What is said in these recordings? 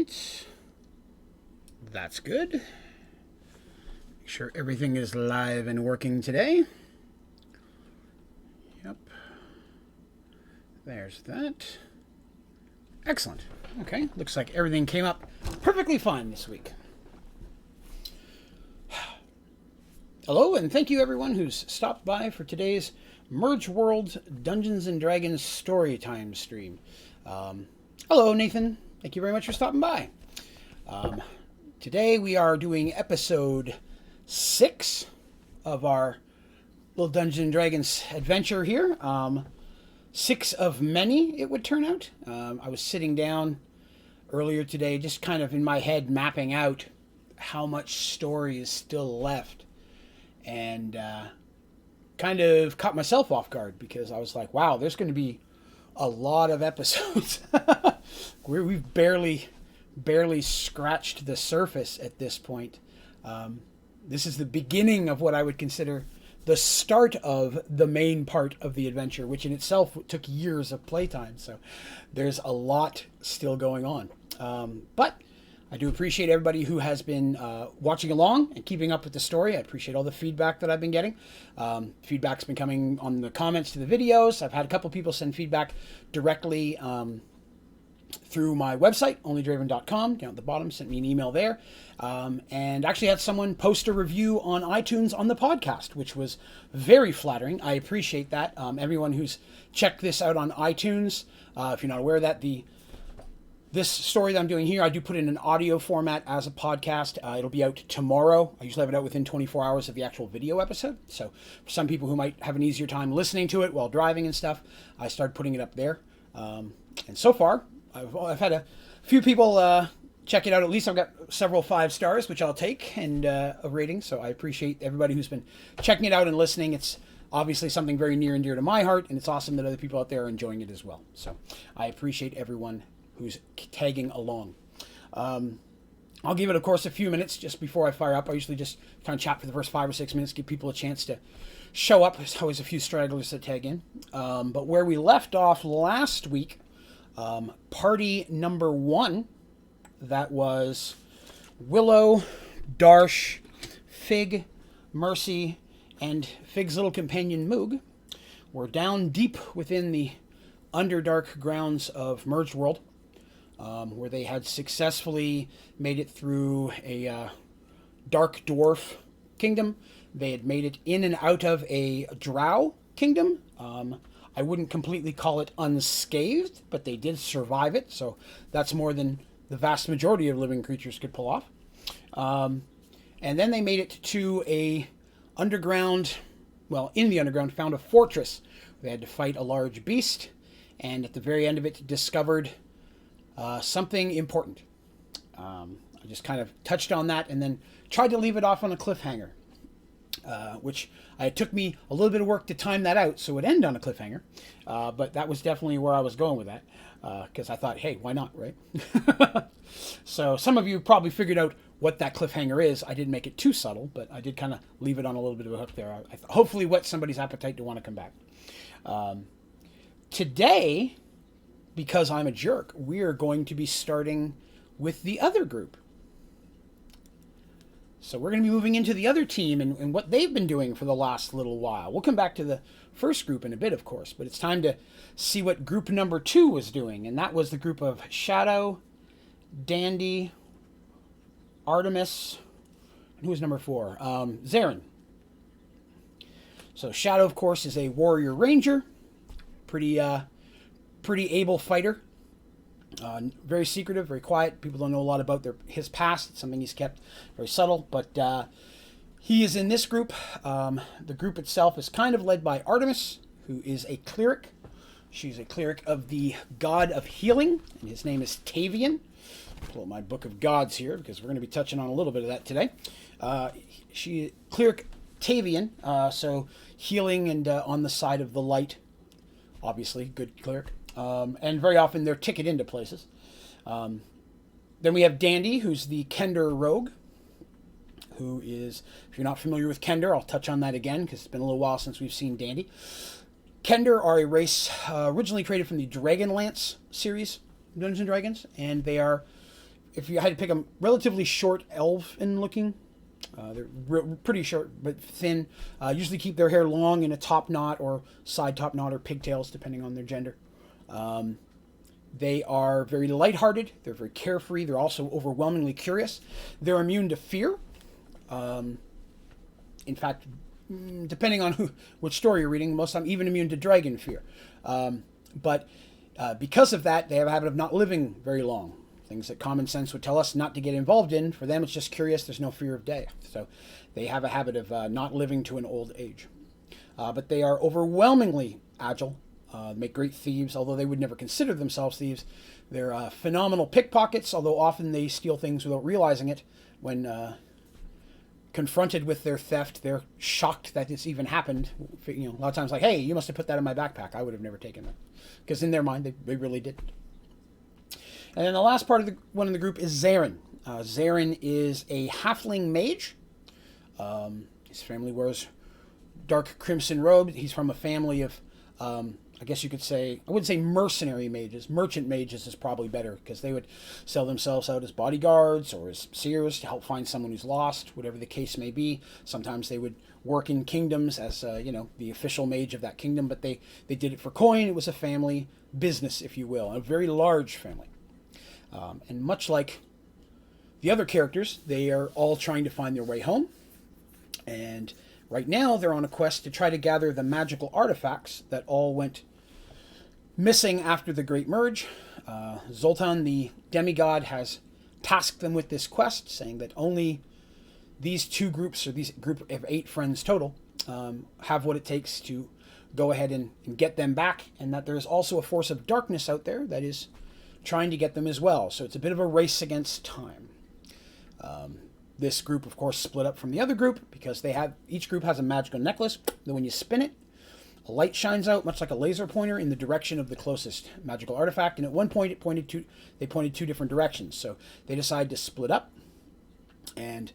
right. That's good. Make sure everything is live and working today. Yep. There's that. Excellent. Okay, looks like everything came up perfectly fine this week. Hello, and thank you everyone who's stopped by for today's Mergeworlds Dungeons & Dragons Storytime stream. Hello, Nathan. Thank you very much for stopping by. Today we are doing episode 6 of our little Dungeons & Dragons adventure here. 6 of many, it would turn out. I was sitting down earlier today, just kind of in my head mapping out how much story is still left. And kind of caught myself off guard because I was like, wow, there's going to be a lot of episodes. We've barely scratched the surface at this point. This is the beginning of what I would consider the start of the main part of the adventure, which in itself took years of playtime. So there's a lot still going on. But I do appreciate everybody who has been watching along and keeping up with the story. I appreciate all the feedback that I've been getting. Feedback's been coming on the comments to the videos. I've had a couple people send feedback directly through my website, Onlydraven.com. Down at the bottom, sent me an email there. And actually had someone post a review on iTunes on the podcast, which was very flattering. I appreciate that. Everyone who's checked this out on iTunes, if you're not aware of that, this story that I'm doing here, I do put in an audio format as a podcast. It'll be out tomorrow. I usually have it out within 24 hours of the actual video episode. So for some people who might have an easier time listening to it while driving and stuff, I started putting it up there. And so far, I've had a few people check it out. At least I've got several 5 stars, which I'll take, and a rating. So I appreciate everybody who's been checking it out and listening. It's obviously something very near and dear to my heart, and it's awesome that other people out there are enjoying it as well. So I appreciate everyone who's tagging along. I'll give it, of course, a few minutes just before I fire up. I usually just kind of chat for the first 5 or 6 minutes, give people a chance to show up. There's always a few stragglers that tag in. But where we left off last week, party number 1, that was Willow, Darsh, Fig, Mercy, and Fig's little companion Moog. We're down deep within the underdark grounds of Mergeworld, where they had successfully made it through a dark dwarf kingdom. They had made it in and out of a drow kingdom. I wouldn't completely call it unscathed, but they did survive it, so that's more than the vast majority of living creatures could pull off. And then they made it to a underground, well, in the underground, found a fortress. They had to fight a large beast, and at the very end of it discovered something important. I just kind of touched on that and then tried to leave it off on a cliffhanger, which it took me a little bit of work to time that out so it would end on a cliffhanger. But that was definitely where I was going with that, because I thought, hey, why not, right? So some of you probably figured out what that cliffhanger is. I didn't make it too subtle, but I did kind of leave it on a little bit of a hook there. Hopefully whet somebody's appetite to want to come back. Today, because I'm a jerk, we are going to be starting with the other group. So we're going to be moving into the other team and what they've been doing for the last little while. We'll come back to the first group in a bit, of course, but it's time to see what group number 2 was doing, and that was the group of Shadow, Dandy, Artemis, and who was number 4? Zarin. So Shadow, of course, is a warrior ranger, pretty able fighter. Very secretive, very quiet. People don't know a lot about his past. It's something he's kept very subtle, but he is in this group. The group itself is kind of led by Artemis, who is a cleric. She's a cleric of the god of healing, and his name is Tavian. Pull up my book of gods here, because we're going to be touching on a little bit of that today. Cleric Tavian, so healing and on the side of the light. Obviously, good cleric. And very often they're ticket into places. Then we have Dandy, who's the Kender rogue, who is, if you're not familiar with Kender, I'll touch on that again because it's been a little while since we've seen Dandy. Kender are a race originally created from the Dragonlance series of Dungeons & Dragons, and they are if you had to pick them, relatively short elven looking. They're pretty short but thin. Usually keep their hair long in a top knot or side top knot or pigtails, depending on their gender. They are very lighthearted. They're very carefree. They're also overwhelmingly curious. They're immune to fear. In fact, depending on which story you're reading, most of the time even immune to dragon fear. But because of that, they have a habit of not living very long. Things that common sense would tell us not to get involved in. For them, it's just curious. There's no fear of death. So they have a habit of not living to an old age. But they are overwhelmingly agile, make great thieves, although they would never consider themselves thieves. They're phenomenal pickpockets, although often they steal things without realizing it. When confronted with their theft, they're shocked that it's even happened. A lot of times like, hey, you must have put that in my backpack. I would have never taken that. Because in their mind, they really didn't. And then the last part of the one in the group is Zarin. Zarin is a halfling mage. His family wears dark crimson robes. He's from a family of, I guess you could say, I wouldn't say mercenary mages. Merchant mages is probably better, because they would sell themselves out as bodyguards or as seers to help find someone who's lost, whatever the case may be. Sometimes they would work in kingdoms as, the official mage of that kingdom, but they did it for coin. It was a family business, if you will, a very large family. And much like the other characters, they are all trying to find their way home. And right now, they're on a quest to try to gather the magical artifacts that all went missing after the Great Merge. Zoltan, the demigod, has tasked them with this quest, saying that only these two groups, or these group of 8 friends total, have what it takes to go ahead and get them back, and that there's also a force of darkness out there that is trying to get them as well. So it's a bit of a race against time. This group, of course, split up from the other group because each group has a magical necklace that when you spin it, a light shines out, much like a laser pointer, in the direction of the closest magical artifact. And at one point, they pointed 2 different directions. So they decided to split up. And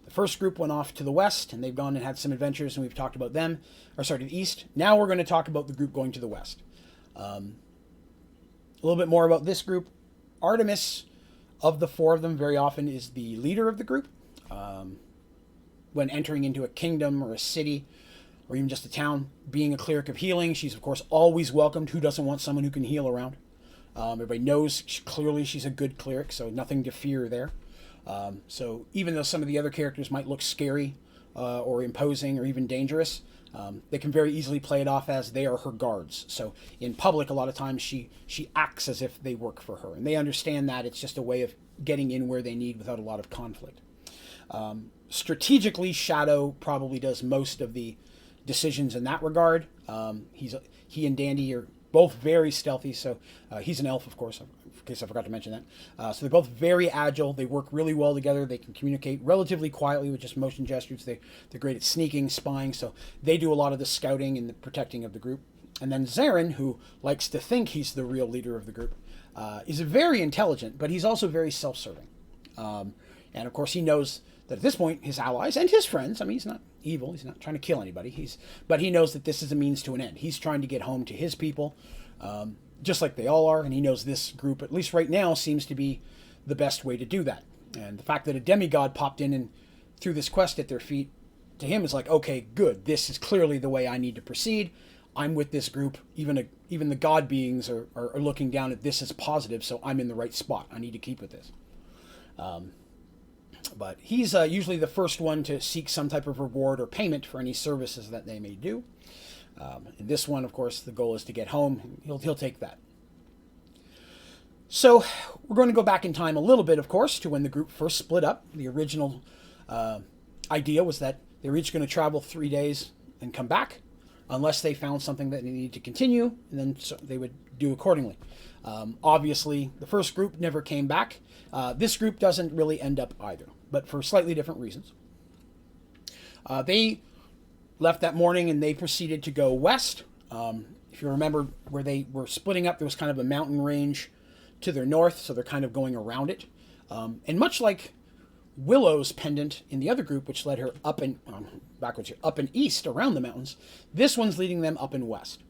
the first group went off to the west, and they've gone and had some adventures, and we've talked about them. To the east. Now we're going to talk about the group going to the west. A little bit more about this group. Artemis, of the 4 of them, very often is the leader of the group. When entering into a kingdom or a city, or even just a town, being a cleric of healing, she's of course always welcomed. Who doesn't want someone who can heal around? Everybody knows clearly she's a good cleric, so nothing to fear there. So even though some of the other characters might look scary or imposing or even dangerous, they can very easily play it off as they are her guards. So in public, a lot of times she acts as if they work for her, and they understand that it's just a way of getting in where they need without a lot of conflict. Strategically, Shadow probably does most of the decisions in that regard. He and Dandy are both very stealthy, so he's an elf, of course, in case I forgot to mention that. So they're both very agile. They work really well together. They can communicate relatively quietly with just motion gestures. They're great at sneaking, spying, so they do a lot of the scouting and the protecting of the group. And then Zarin, who likes to think he's the real leader of the group, is very intelligent, but he's also very self-serving. And of course, he knows that at this point, his allies and his friends, he's not evil, he's not trying to kill anybody, but he knows that this is a means to an end. He's trying to get home to his people, just like they all are, and he knows this group, at least right now, seems to be the best way to do that. And the fact that a demigod popped in and threw this quest at their feet, to him is like, okay, good, this is clearly the way I need to proceed. I'm with this group. Even the god beings are looking down at this as positive, so I'm in the right spot. I need to keep with this. But he's usually the first one to seek some type of reward or payment for any services that they may do. In this one, of course, the goal is to get home. He'll take that. So we're going to go back in time a little bit, of course, to when the group first split up. The original idea was that they were each going to travel 3 days and come back, unless they found something that they needed to continue, and then they would do accordingly. Obviously, the first group never came back. This group doesn't really end up either, but for slightly different reasons. They left that morning and they proceeded to go west. If you remember where they were splitting up, there was kind of a mountain range to their north, so they're kind of going around it. And much like Willow's pendant in the other group, which led her up and backwards here, up and east around the mountains, this one's leading them up and west.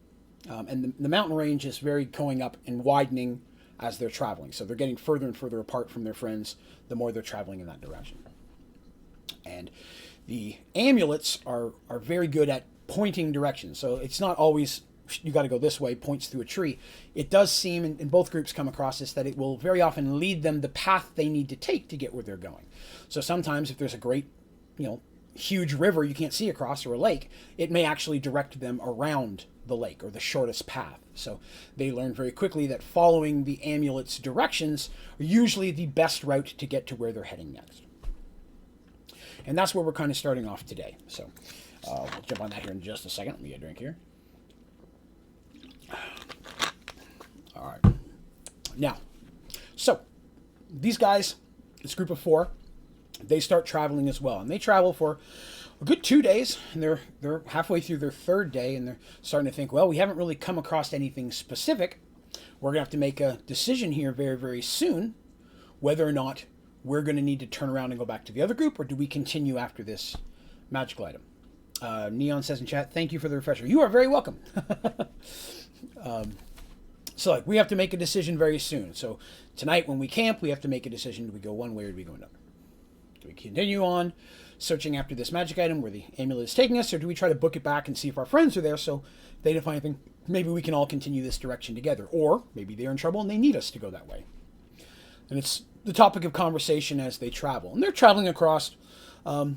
And the mountain range is very going up and widening as they're traveling. So they're getting further and further apart from their friends the more they're traveling in that direction. And the amulets are very good at pointing directions. So it's not always you got to go this way, points through a tree. It does seem, and both groups come across this, that it will very often lead them the path they need to take to get where they're going. So sometimes if there's a great, huge river you can't see across, or a lake, it may actually direct them around the lake or the shortest path. So they learn very quickly that following the amulet's directions are usually the best route to get to where they're heading next. And that's where we're kind of starting off today. So we'll jump on that here in just a second. Let me get a drink here. All right. Now, so these guys, this group of 4, they start traveling as well. And they travel for a good 2 days. And they're halfway through their 3rd day. And they're starting to think, well, we haven't really come across anything specific. We're going to have to make a decision here very, very soon whether or not we're going to need to turn around and go back to the other group, or do we continue after this magical item? Neon says in chat, thank you for the refresher. You are very welcome. So we have to make a decision very soon. So tonight when we camp, we have to make a decision. Do we go one way or do we go another? Do we continue on searching after this magic item where the amulet is taking us, or do we try to book it back and see if our friends are there, so if they don't find anything, maybe we can all continue this direction together, or maybe they're in trouble and they need us to go that way. And it's the topic of conversation as they travel. And they're traveling across a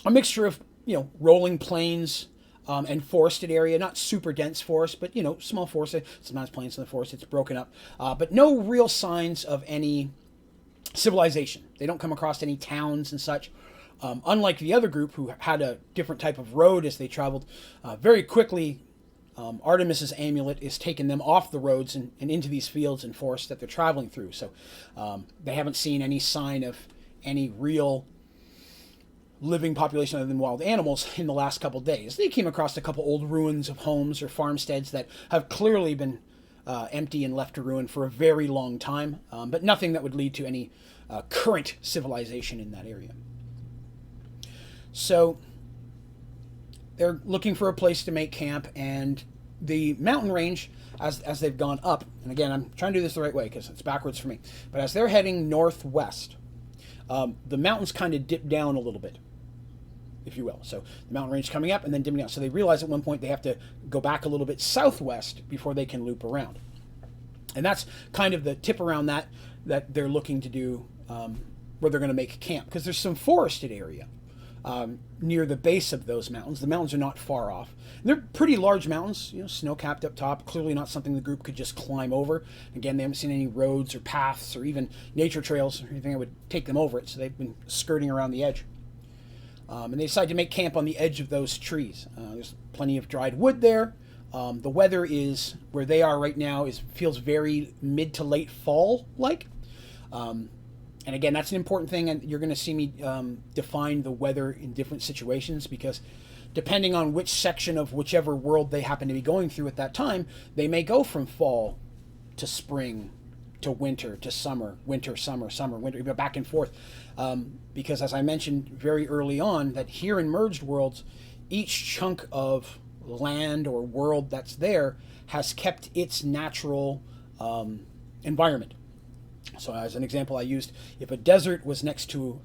mixture of, rolling plains and forested area, not super dense forest, but, small forest. Sometimes plains in the forest, it's broken up. But no real signs of any civilization. They don't come across any towns and such. Unlike the other group who had a different type of road as they traveled, very quickly Artemis's amulet is taking them off the roads and into these fields and forests that they're traveling through. So they haven't seen any sign of any real living population other than wild animals in the last couple days. They came across a couple old ruins of homes or farmsteads that have clearly been empty and left to ruin for a very long time, but nothing that would lead to any current civilization in that area. So they're looking for a place to make camp, and the mountain range, as they've gone up, and again, I'm trying to do this the right way because it's backwards for me, but as they're heading northwest, the mountains kind of dip down a little bit, if you will. So the mountain range coming up and then dipping down. So they realize at one point they have to go back a little bit southwest before they can loop around. And that's kind of the tip around that they're looking to do where they're going to make camp, because there's some forested area near the base of those mountains. The mountains are not far off. And they're pretty large mountains, snow-capped up top. Clearly not something the group could just climb over. Again, they haven't seen any roads or paths or even nature trails or anything that would take them over it, so they've been skirting around the edge. And they decide to make camp on the edge of those trees. There's plenty of dried wood there. The weather is, where they are right now, feels very mid to late fall-like. And again, that's an important thing, and you're going to see me define the weather in different situations, because depending on which section of whichever world they happen to be going through at that time, they may go from fall to spring to winter to summer, winter, summer, summer, winter, back and forth. Because as I mentioned very early on, that here in Merged Worlds, each chunk of land or world that's there has kept its natural environment. So as an example, I used, if a desert was next to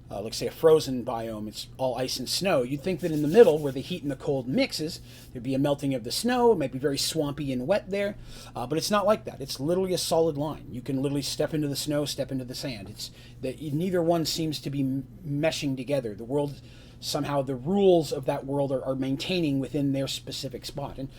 let's say a frozen biome, it's all ice and snow, you'd think that in the middle, where the heat and the cold mixes, there'd be a melting of the snow. It might be very swampy and wet there, but it's not like that. It's literally a solid line. You can literally step into the snow, step into the sand. It's that neither one seems to be meshing together. The world, somehow the rules of that world are maintaining within their specific spot. And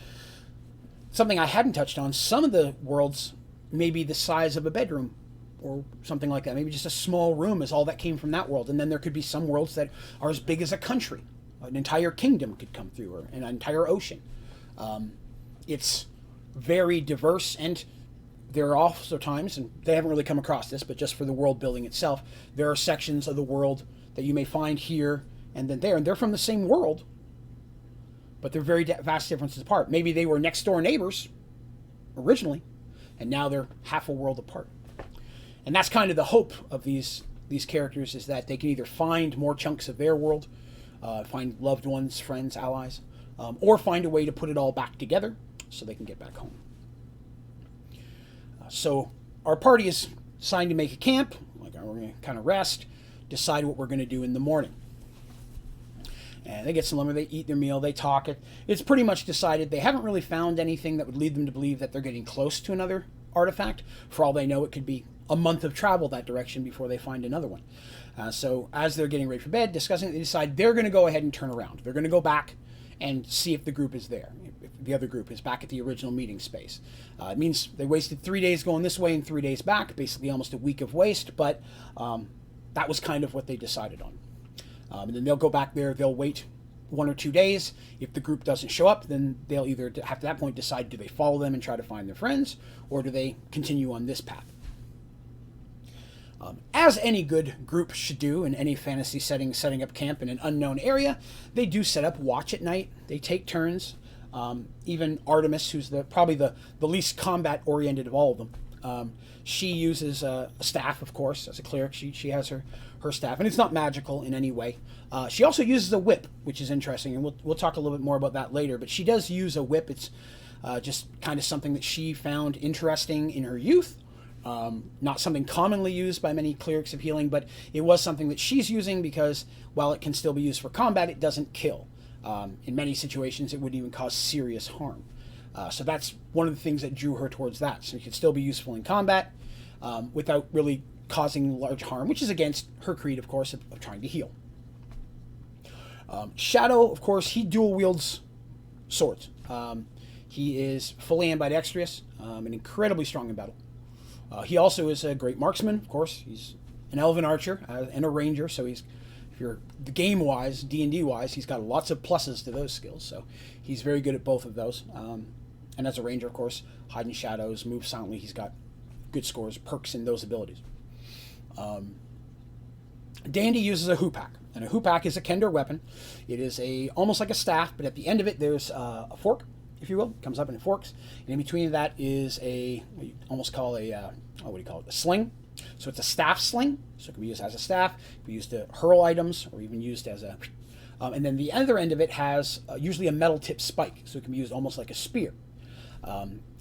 something I hadn't touched on, some of the worlds may be the size of a bedroom or something like that. Maybe just a small room is all that came from that world. And then there could be some worlds that are as big as a country. An entire kingdom could come through, or an entire ocean. It's very diverse, and there are also times, and they haven't really come across this, but just for the world building itself, there are sections of the world that you may find here and then there, and they're from the same world, but they're very vast differences apart. Maybe they were next door neighbors originally, and now they're half a world apart. And that's kind of the hope of these characters, is that they can either find more chunks of their world, find loved ones, friends, allies, or find a way to put it all back together so they can get back home. So our party is assigned to make a camp. Like, we're going to kind of rest, decide what we're going to do in the morning. And they get some lumber, they eat their meal, they talk. It's pretty much decided. They haven't really found anything that would lead them to believe that they're getting close to another artifact. For all they know, it could be a month of travel that direction before they find another one. So as they're getting ready for bed, discussing it, they decide they're going to go ahead and turn around. They're going to go back and see if the group is there, if the other group is back at the original meeting space. It means they wasted 3 days going this way and 3 days back, basically almost a week of waste, but that was kind of what they decided on. And then they'll go back there, they'll wait 1 or 2 days. If the group doesn't show up, then they'll either have to that point decide, do they follow them and try to find their friends, or do they continue on this path? As any good group should do in any fantasy setting, setting up camp in an unknown area, they do set up watch at night. They take turns. Even Artemis, who's probably the least combat-oriented of all of them, she uses a staff, of course, as a cleric. She has her staff, and it's not magical in any way. She also uses a whip, which is interesting, and we'll talk a little bit more about that later. But she does use a whip. It's just kind of something that she found interesting in her youth. Not something commonly used by many clerics of healing, but it was something that she's using because while it can still be used for combat, it doesn't kill. In many situations, it wouldn't even cause serious harm. So that's one of the things that drew her towards that. So it could still be useful in combat without really causing large harm, which is against her creed, of course, of trying to heal. Shadow, of course, he dual wields swords. He is fully ambidextrous and incredibly strong in battle. He also is a great marksman, of course. He's an elven archer and a ranger, so if you're the game-wise, D&D-wise, he's got lots of pluses to those skills, so he's very good at both of those. And as a ranger, of course, hide in shadows, move silently, he's got good scores, perks in those abilities. Dandy uses a hoopak, and a hoopak is a Kender weapon. It is almost like a staff, but at the end of it, there's a fork, if you will. It comes up and it forks, and in between that is what you almost call a sling. So it's a staff sling, so it can be used as a staff, it can be used to hurl items, or even used as a... and then the other end of it has usually a metal tip spike, so it can be used almost like a spear.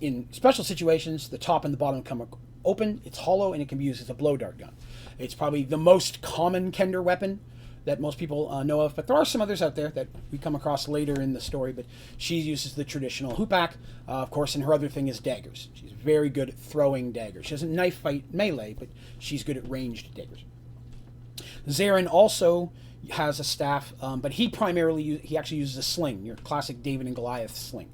In special situations, the top and the bottom come open, it's hollow, and it can be used as a blow dart gun. It's probably the most common Kender weapon that most people know of, but there are some others out there that we come across later in the story, but she uses the traditional hoopak, of course, and her other thing is daggers. She's very good at throwing daggers. She doesn't knife fight melee, but she's good at ranged daggers. Zarin also has a staff, but he actually uses a sling, your classic David and Goliath sling.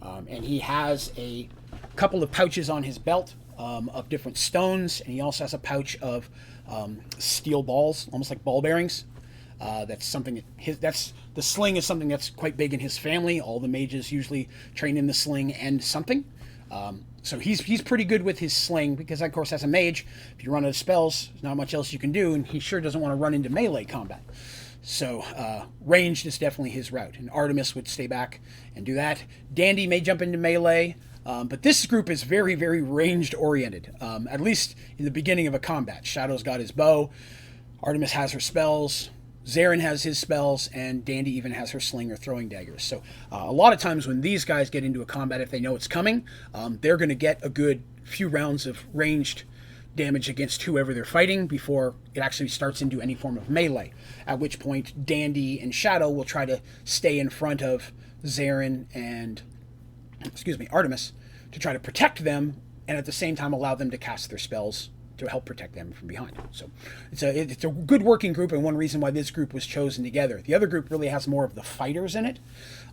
And he has a couple of pouches on his belt of different stones, and he also has a pouch of steel balls, almost like ball bearings. That's something the sling is something that's quite big in his family. All the mages usually train in the sling and something. So he's pretty good with his sling because, of course, as a mage, if you run out of spells, there's not much else you can do, and he sure doesn't want to run into melee combat. So ranged is definitely his route, and Artemis would stay back and do that. Dandy may jump into melee, but this group is very, very ranged oriented, at least in the beginning of a combat. Shadow's got his bow, Artemis has her spells, Zarin has his spells, and Dandy even has her sling or throwing daggers. So a lot of times when these guys get into a combat, if they know it's coming, they're going to get a good few rounds of ranged damage against whoever they're fighting before it actually starts into any form of melee, at which point Dandy and Shadow will try to stay in front of Zarin and Artemis to try to protect them, and at the same time allow them to cast their spells to help protect them from behind. So it's a good working group, and one reason why this group was chosen together. The other group really has more of the fighters in it,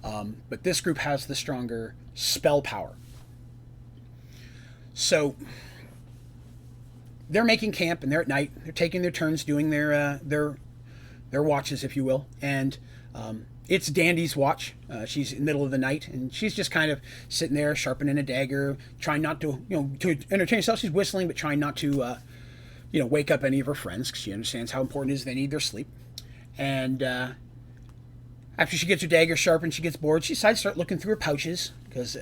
but this group has the stronger spell power. So they're making camp, and they're at night. They're taking their turns doing their watches, if you will. And it's Dandy's watch. She's in the middle of the night, and she's just kind of sitting there sharpening a dagger, trying not to, to entertain herself. She's whistling, but trying not to, wake up any of her friends, because she understands how important it is they need their sleep. And after she gets her dagger sharpened, she gets bored. She decides to start looking through her pouches, because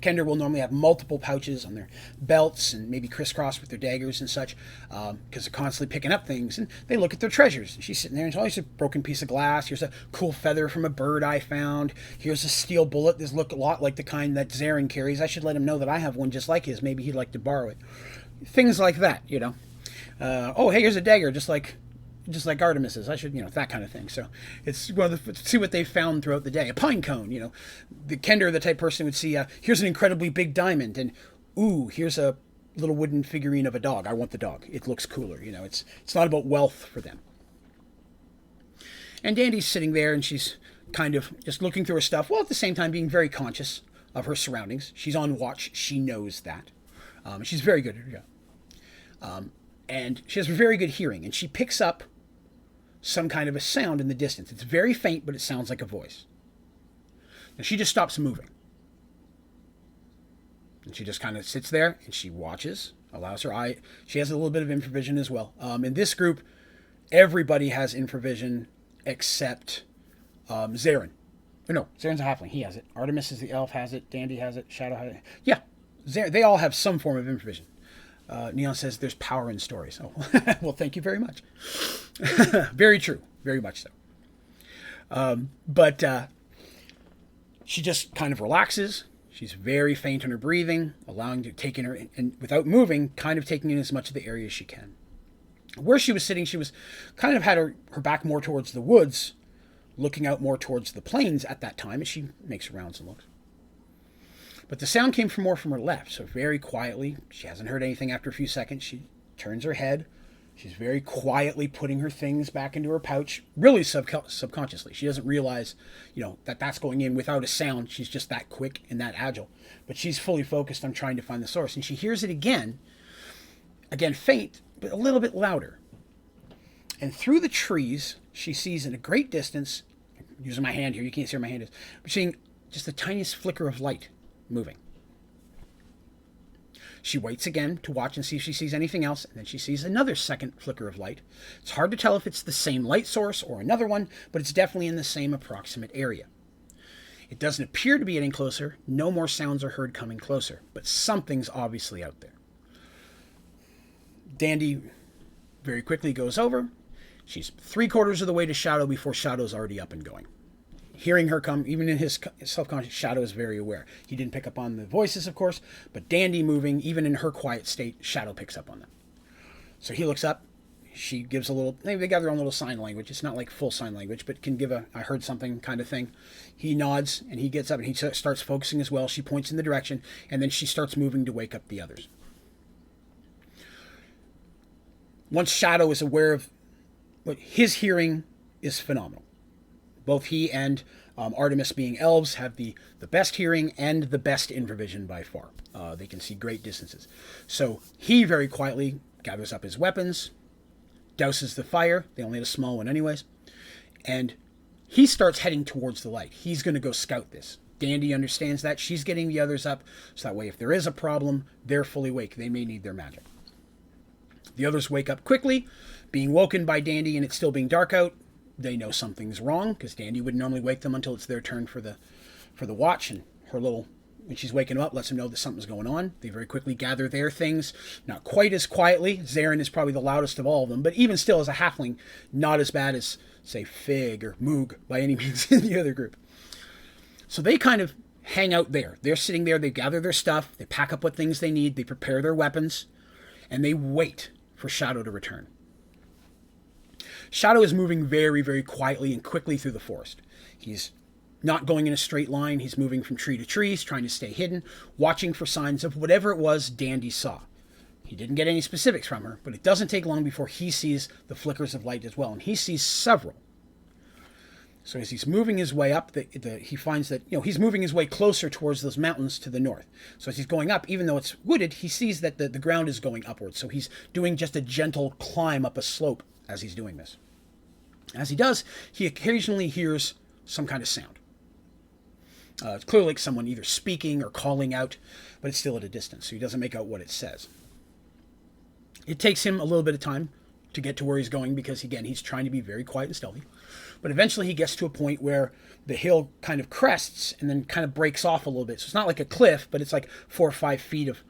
Kender will normally have multiple pouches on their belts and maybe crisscrossed with their daggers and such, because they're constantly picking up things, and they look at their treasures. And she's sitting there, and oh, here's a broken piece of glass. Here's a cool feather from a bird I found. Here's a steel bullet. This look a lot like the kind that Zarin carries. I should let him know that I have one just like his. Maybe he'd like to borrow it. Things like that, you know. Oh, hey, here's a dagger, just like Artemis's. I should, that kind of thing. So it's see what they've found throughout the day. A pine cone, the Kender, the type person would see, here's an incredibly big diamond, and ooh, here's a little wooden figurine of a dog. I want the dog. It looks cooler. It's not about wealth for them. And Dandy's sitting there, and she's kind of just looking through her stuff, while at the same time being very conscious of her surroundings. She's on watch. She knows that. She's very good at her job. And she has very good hearing, and she picks up some kind of a sound in the distance. It's very faint, but it sounds like a voice. And she just stops moving. And she just kind of sits there, and she watches, allows her eye. She has a little bit of infravision as well. In this group, everybody has infravision except Zarin. No, Zarin's a halfling. He has it. Artemis is the elf, has it. Dandy has it. Shadow has it. Yeah, they all have some form of infravision. Neon says there's power in stories. Oh, well, thank you very much. Very true. Very much so. But she just kind of relaxes. She's very faint in her breathing, allowing to take in her, and without moving, kind of taking in as much of the area as she can. Where she was sitting, she was kind of had her back more towards the woods, looking out more towards the plains at that time as she makes rounds and looks. But the sound came from her left, so very quietly. She hasn't heard anything after a few seconds. She turns her head. She's very quietly putting her things back into her pouch, really subconsciously. She doesn't realize, that that's going in without a sound. She's just that quick and that agile. But she's fully focused on trying to find the source. And she hears it again faint, but a little bit louder. And through the trees, she sees in a great distance, using my hand here, you can't see where my hand is, but seeing just the tiniest flicker of light moving. She waits again to watch and see if she sees anything else, and then she sees another second flicker of light. It's hard to tell if it's the same light source or another one, but it's definitely in the same approximate area. It doesn't appear to be getting closer. No more sounds are heard coming closer, but something's obviously out there. Dandy very quickly goes over. She's 3/4 of the way to Shadow before Shadow's already up and going. Hearing her come, even in his self-conscious, Shadow is very aware. He didn't pick up on the voices, of course, but Dandy moving, even in her quiet state, Shadow picks up on them. So he looks up. She gives a little, they got their own little sign language. It's not like full sign language, but can give a, I heard something kind of thing. He nods, and he gets up, and he starts focusing as well. She points in the direction, and then she starts moving to wake up the others. Once Shadow is aware of what his hearing is phenomenal. Both he and Artemis, being elves, have the best hearing and the best infravision by far. They can see great distances. So he very quietly gathers up his weapons, douses the fire. They only had a small one anyways. And he starts heading towards the light. He's going to go scout this. Dandy understands that. She's getting the others up. So that way, if there is a problem, they're fully awake. They may need their magic. The others wake up quickly, being woken by Dandy, and it's still being dark out. They know something's wrong, because Dandy would normally wake them until it's their turn for the watch, and her little, when she's waking them up, lets them know that something's going on. They very quickly gather their things, not quite as quietly. Zarin is probably the loudest of all of them, but even still, as a halfling, not as bad as, say, Fig or Moog by any means in the other group. So they kind of hang out there. They're sitting there, they gather their stuff, they pack up what things they need, they prepare their weapons, and they wait for Shadow to return. Shadow is moving very, very quietly and quickly through the forest. He's not going in a straight line. He's moving from tree to tree. He's trying to stay hidden, watching for signs of whatever it was Dandy saw. He didn't get any specifics from her, but it doesn't take long before he sees the flickers of light as well, and he sees several. So as he's moving his way up, he finds that he's moving his way closer towards those mountains to the north. So as he's going up, even though it's wooded, he sees that the ground is going upwards. So he's doing just a gentle climb up a slope as he's doing this. As he does, he occasionally hears some kind of sound. It's clearly like someone either speaking or calling out, but it's still at a distance, so he doesn't make out what it says. It takes him a little bit of time, to get to where he's going because, again, he's trying to be very quiet and stealthy. But eventually he gets to a point where the hill kind of crests and then kind of breaks off a little bit. So it's not like a cliff, but it's like 4 or 5 feet of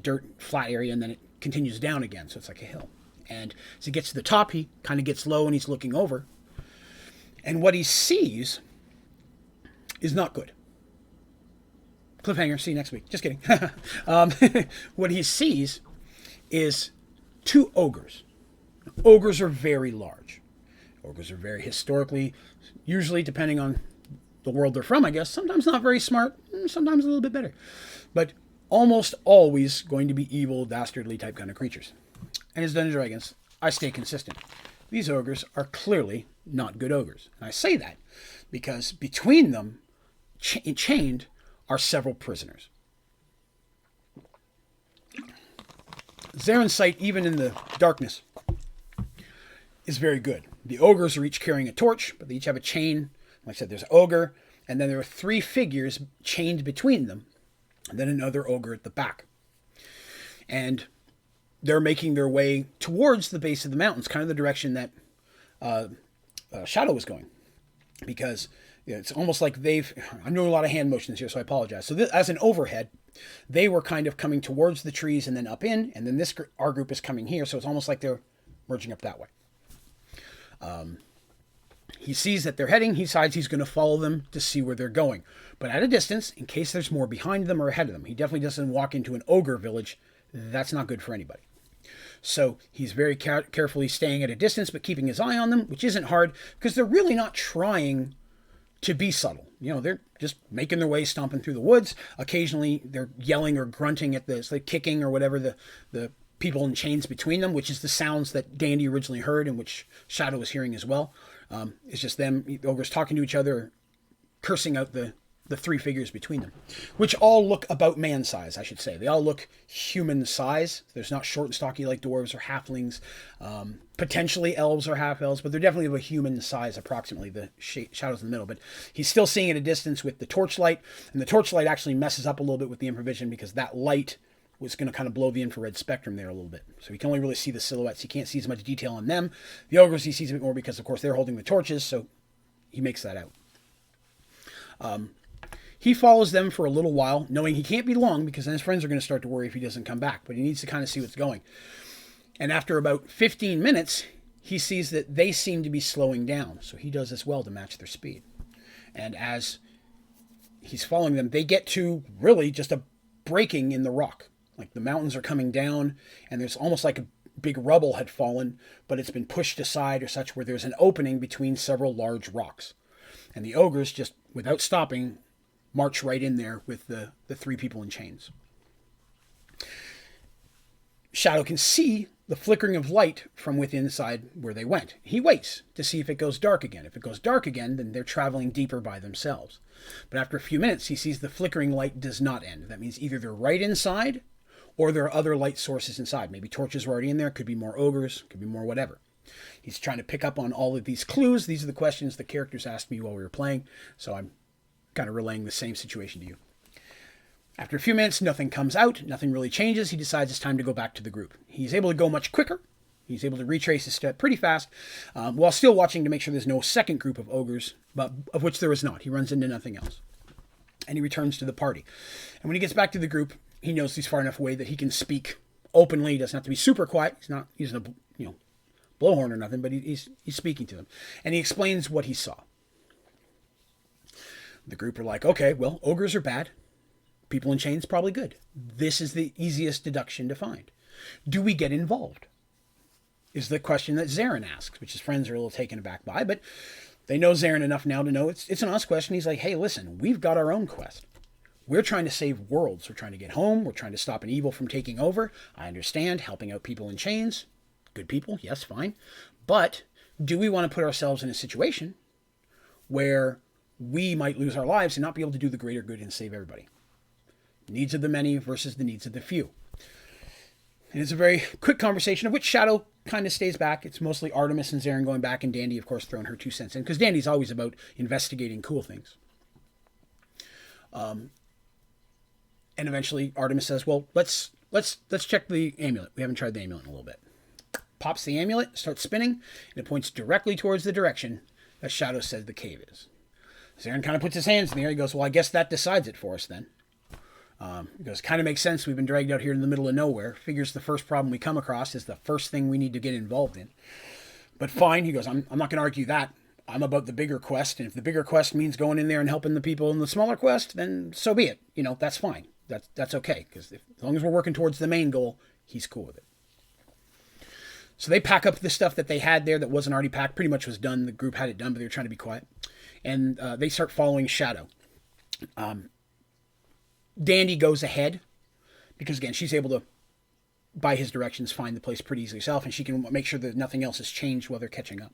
dirt, flat area, and then it continues down again. So it's like a hill. And as he gets to the top, he kind of gets low and he's looking over. And what he sees is not good. Cliffhanger, see you next week. Just kidding. What he sees is 2 ogres. Ogres are very large. Ogres are very historically, usually depending on the world they're from, I guess, sometimes not very smart, sometimes a little bit better. But almost always going to be evil, dastardly type kind of creatures. And as Dungeons & Dragons, I stay consistent. These ogres are clearly not good ogres. And I say that because between them, chained, are several prisoners. Zarin's sight, even in the darkness, is very good. The ogres are each carrying a torch, but they each have a chain. Like I said, there's an ogre, and then there are 3 figures chained between them, and then another ogre at the back. And they're making their way towards the base of the mountains, kind of the direction that Shadow was going. Because it's almost like I'm doing a lot of hand motions here, so I apologize. So as an overhead, they were kind of coming towards the trees and then up in, and then our group is coming here, so it's almost like they're merging up that way. He sees that they're heading. He decides he's going to follow them to see where they're going. But at a distance, in case there's more behind them or ahead of them. He definitely doesn't walk into an ogre village. That's not good for anybody. So he's very carefully staying at a distance, but keeping his eye on them, which isn't hard because they're really not trying to be subtle. They're just making their way, stomping through the woods. Occasionally, they're yelling or grunting at like kicking or whatever the people in chains between them, which is the sounds that Dandy originally heard and which Shadow was hearing as well. It's just them, the ogres, talking to each other, cursing out the 3 figures between them, which all look about man size, I should say. They all look human size. There's not short and stocky like dwarves or halflings. Potentially elves or half-elves, but they're definitely of a human size, approximately, the shadows in the middle. But he's still seeing at a distance with the torchlight, and the torchlight actually messes up a little bit with the infravision because that light was going to kind of blow the infrared spectrum there a little bit. So he can only really see the silhouettes. He can't see as much detail on them. The ogres, he sees a bit more because, of course, they're holding the torches, so he makes that out. He follows them for a little while, knowing he can't be long because then his friends are going to start to worry if he doesn't come back, but he needs to kind of see what's going. And after about 15 minutes, he sees that they seem to be slowing down, so he does as well to match their speed. And as he's following them, they get to really just a breaking in the rock. Like the mountains are coming down, and there's almost like a big rubble had fallen, but it's been pushed aside or such where there's an opening between several large rocks. And the ogres, just without stopping, march right in there with the 3 people in chains. Shadow can see the flickering of light from within inside where they went. He waits to see if it goes dark again. If it goes dark again, then they're traveling deeper by themselves. But after a few minutes, he sees the flickering light does not end. That means either they're right inside or there are other light sources inside. Maybe torches were already in there. Could be more ogres. Could be more whatever. He's trying to pick up on all of these clues. These are the questions the characters asked me while we were playing. So I'm kind of relaying the same situation to you. After a few minutes, nothing comes out. Nothing really changes. He decides it's time to go back to the group. He's able to go much quicker. He's able to retrace his step pretty fast, while still watching to make sure there's no second group of ogres, but of which there is not. He runs into nothing else. And he returns to the party. And when he gets back to the group, he knows he's far enough away that he can speak openly. He doesn't have to be super quiet. He's not using a blowhorn or nothing, but he's speaking to them. And he explains what he saw. The group are like, okay, well, ogres are bad. People in chains probably good. This is the easiest deduction to find. Do we get involved? Is the question that Zarin asks, which his friends are a little taken aback by, but they know Zarin enough now to know it's an us question. He's like, hey, listen, we've got our own quest. We're trying to save worlds. We're trying to get home. We're trying to stop an evil from taking over. I understand helping out people in chains. Good people, yes, fine. But do we want to put ourselves in a situation where we might lose our lives and not be able to do the greater good and save everybody? Needs of the many versus the needs of the few. And it's a very quick conversation of which Shadow kind of stays back. It's mostly Artemis and Zarin going back, and Dandy, of course, throwing her 2 cents in, because Dandy's always about investigating cool things. And eventually Artemis says, well, let's check the amulet. We haven't tried the amulet in a little bit. pops the amulet, starts spinning, and it points directly towards the direction that Shadow says the cave is. Zarin kind of puts his hands in the air. He goes, well, I guess that decides it for us then. He goes, kind of makes sense. We've been dragged out here in the middle of nowhere. Figures the first problem we come across is the first thing we need to get involved in. But fine, he goes, I'm not going to argue that. I'm about the bigger quest, and if the bigger quest means going in there and helping the people in the smaller quest, then so be it. That's fine. That's okay, because as long as we're working towards the main goal, he's cool with it. So they pack up the stuff that they had there that wasn't already packed. Pretty much was done. The group had it done, but they were trying to be quiet. And they start following Shadow. Dandy goes ahead, because again, she's able to, by his directions, find the place pretty easily herself, and she can make sure that nothing else has changed while they're catching up.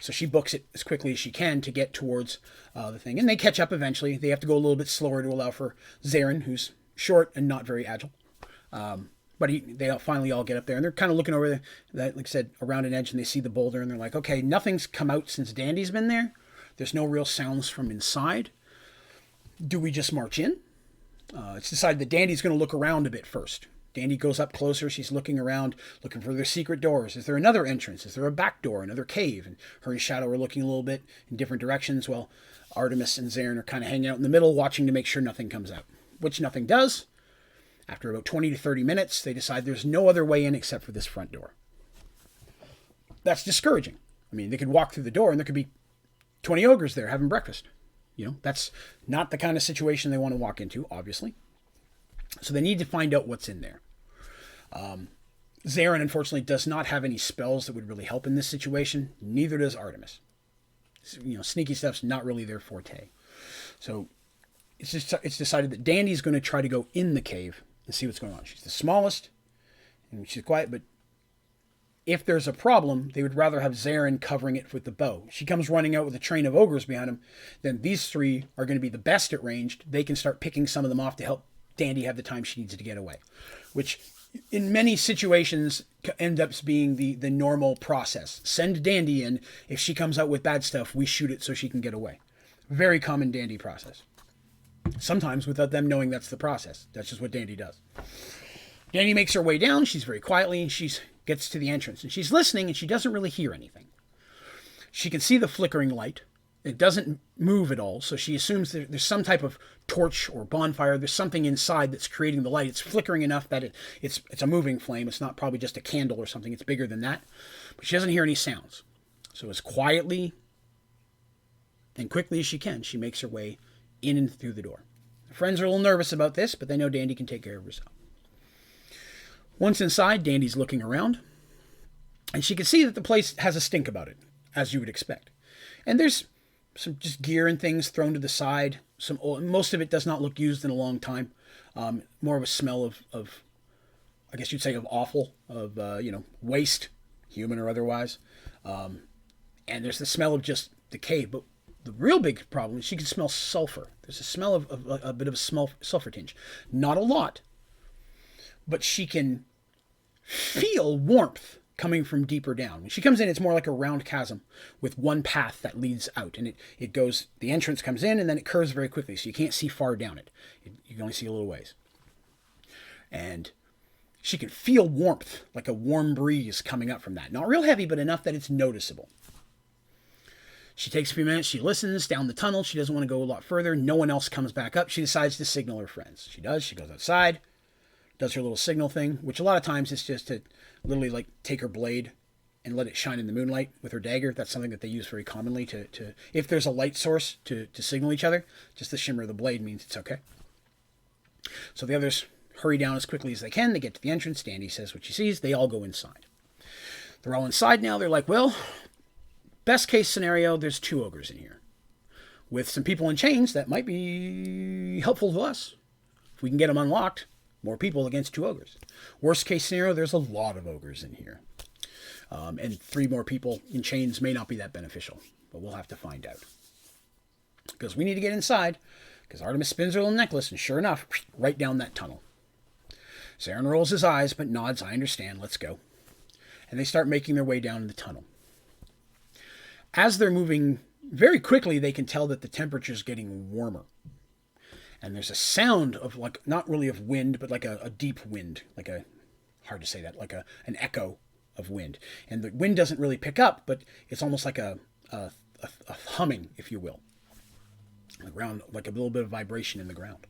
So she books it as quickly as she can to get towards the thing. And they catch up eventually. They have to go a little bit slower to allow for Zarin, who's short and not very agile. But they finally all get up there, and they're kind of looking over that, like I said, around an edge, and they see the boulder, and they're like, okay, nothing's come out since Dandy's been there. There's no real sounds from inside. Do we just march in? It's decided that Dandy's going to look around a bit first. Dandy goes up closer. She's looking around, looking for their secret doors. Is there another entrance? Is there a back door, another cave? And her and Shadow are looking a little bit in different directions, while Artemis and Zarin are kind of hanging out in the middle, watching to make sure nothing comes out, which nothing does. After about 20 to 30 minutes, they decide there's no other way in except for this front door. That's discouraging. I mean, they could walk through the door and there could be 20 ogres there having breakfast. That's not the kind of situation they want to walk into, obviously. So they need to find out what's in there. Zarin, unfortunately, does not have any spells that would really help in this situation. Neither does Artemis. Sneaky stuff's not really their forte. So it's decided that Dandy's going to try to go in the cave and see what's going on. She's the smallest, and she's quiet, but if there's a problem, they would rather have Zarin covering it with the bow. She comes running out with a train of ogres behind him, then these three are going to be the best at ranged. They can start picking some of them off to help Dandy have the time she needs to get away, which in many situations ends up being the normal process. Send Dandy in. If she comes out with bad stuff, we shoot it so she can get away. Very common Dandy process. Sometimes without them knowing that's the process. That's just what Dandy does. Dandy makes her way down. She's very quietly, and she gets to the entrance. And she's listening, and she doesn't really hear anything. She can see the flickering light. It doesn't move at all, so she assumes there's some type of torch or bonfire. There's something inside that's creating the light. It's flickering enough that it's a moving flame. It's not probably just a candle or something. It's bigger than that. But she doesn't hear any sounds. So as quietly and quickly as she can, she makes her way in and through the door. Her friends are a little nervous about this, but they know Dandy can take care of herself. Once inside, Dandy's looking around, and she can see that the place has a stink about it, as you would expect. And there's some just gear and things thrown to the side. Most of it does not look used in a long time. More of a smell of I guess you'd say of offal, of waste, human or otherwise. And there's the smell of just decay. But the real big problem is she can smell sulfur. There's a smell of a bit of a sulfur tinge. Not a lot, but she can feel warmth coming from deeper down. When she comes in, it's more like a round chasm with one path that leads out. And it goes, the entrance comes in, and then it curves very quickly, so you can't see far down it. You can only see a little ways. And she can feel warmth, like a warm breeze coming up from that. Not real heavy, but enough that it's noticeable. She takes a few minutes, she listens down the tunnel. She doesn't want to go a lot further. No one else comes back up. She decides to signal her friends. She does. She goes outside, does her little signal thing, which a lot of times is just to literally like take her blade and let it shine in the moonlight with her dagger. That's something that they use very commonly to if there's a light source to signal each other. Just the shimmer of the blade means it's okay. So the others hurry down as quickly as they can. They get to the entrance. Dandy says what she sees. They all go inside. They're all inside now. They're like, well, best case scenario, there's 2 ogres in here. With some people in chains, that might be helpful to us. If we can get them unlocked, more people against 2 ogres. Worst case scenario, there's a lot of ogres in here. And 3 more people in chains may not be that beneficial. But we'll have to find out. Because we need to get inside. Because Artemis spins her little necklace, and sure enough, right down that tunnel. Zarin rolls his eyes, but nods, I understand, let's go. And they start making their way down the tunnel. As they're moving very quickly, they can tell that the temperature's getting warmer. And there's a sound of, like, not really of wind, but like a deep wind. Like a, hard to say that, like an echo of wind. And the wind doesn't really pick up, but it's almost like a humming, if you will. The ground, like a little bit of vibration in the ground.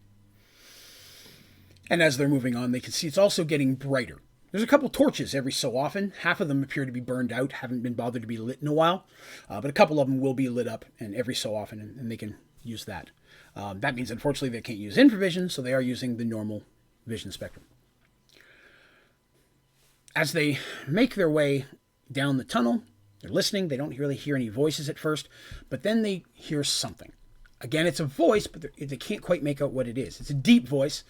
And as they're moving on, they can see it's also getting brighter. There's a couple torches every so often. Half of them appear to be burned out, haven't been bothered to be lit in a while. But a couple of them will be lit up, and every so often, and they can use that. That means, unfortunately, they can't use infravision, so they are using the normal vision spectrum. As they make their way down the tunnel, they're listening. They don't really hear any voices at first, but then they hear something. Again, it's a voice, but they can't quite make out what it is. It's a deep voice.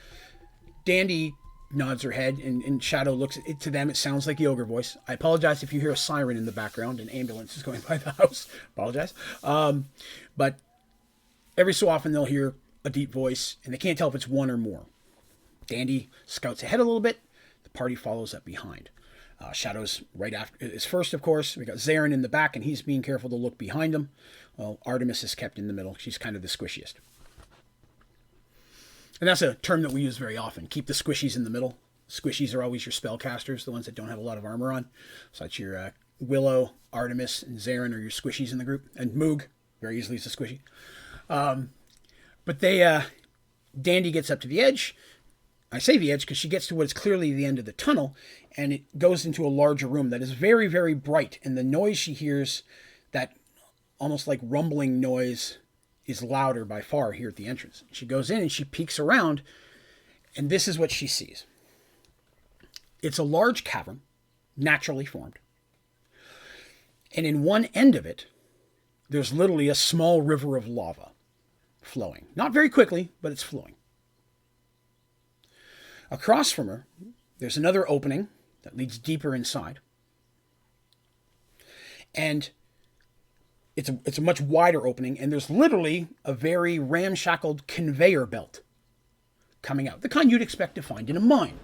Dandy nods her head, and Shadow looks at it. To them, it sounds like the ogre voice. I apologize if you hear a siren in the background. An ambulance is going by the house. Apologize. But every so often, they'll hear a deep voice, and they can't tell if it's one or more. Dandy scouts ahead a little bit. The party follows up behind. Shadow's right after is first, of course. We got Zarin in the back, and he's being careful to look behind him. Well, Artemis is kept in the middle. She's kind of the squishiest. And that's a term that we use very often. Keep the squishies in the middle. Squishies are always your spellcasters, the ones that don't have a lot of armor on. So that's your Willow, Artemis, and Zarin are your squishies in the group. And Moog, very easily is a squishy. But Dandy gets up to the edge. I say the edge because she gets to what is clearly the end of the tunnel, and it goes into a larger room that is very, very bright. And the noise she hears, that almost like rumbling noise, is louder by far here at the entrance. She goes in and she peeks around, and this is what she sees. It's a large cavern, naturally formed. And in one end of it, there's literally a small river of lava flowing. Not very quickly, but it's flowing. Across from her, there's another opening that leads deeper inside. And it's a much wider opening, and there's literally a very ramshackled conveyor belt coming out. The kind you'd expect to find in a mine.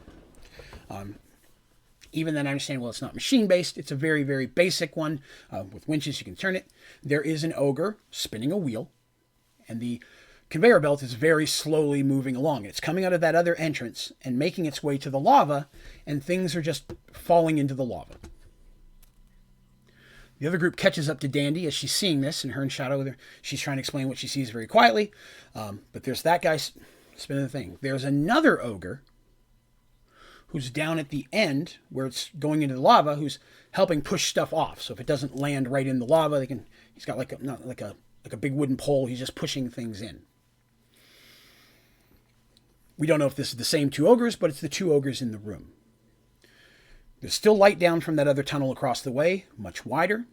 Even then I understand, well, it's not machine-based. It's a very, very basic one. With winches, you can turn it. There is an ogre spinning a wheel, and the conveyor belt is very slowly moving along. It's coming out of that other entrance and making its way to the lava, and things are just falling into the lava. The other group catches up to Dandy as she's seeing this, and her and Shadow, she's trying to explain what she sees very quietly. But there's that guy spinning the thing. There's another ogre who's down at the end where it's going into the lava, who's helping push stuff off. So if it doesn't land right in the lava, he's got like a big wooden pole. He's just pushing things in. We don't know if this is the same two ogres, but it's the two ogres in the room. There's still light down from that other tunnel across the way, much wider,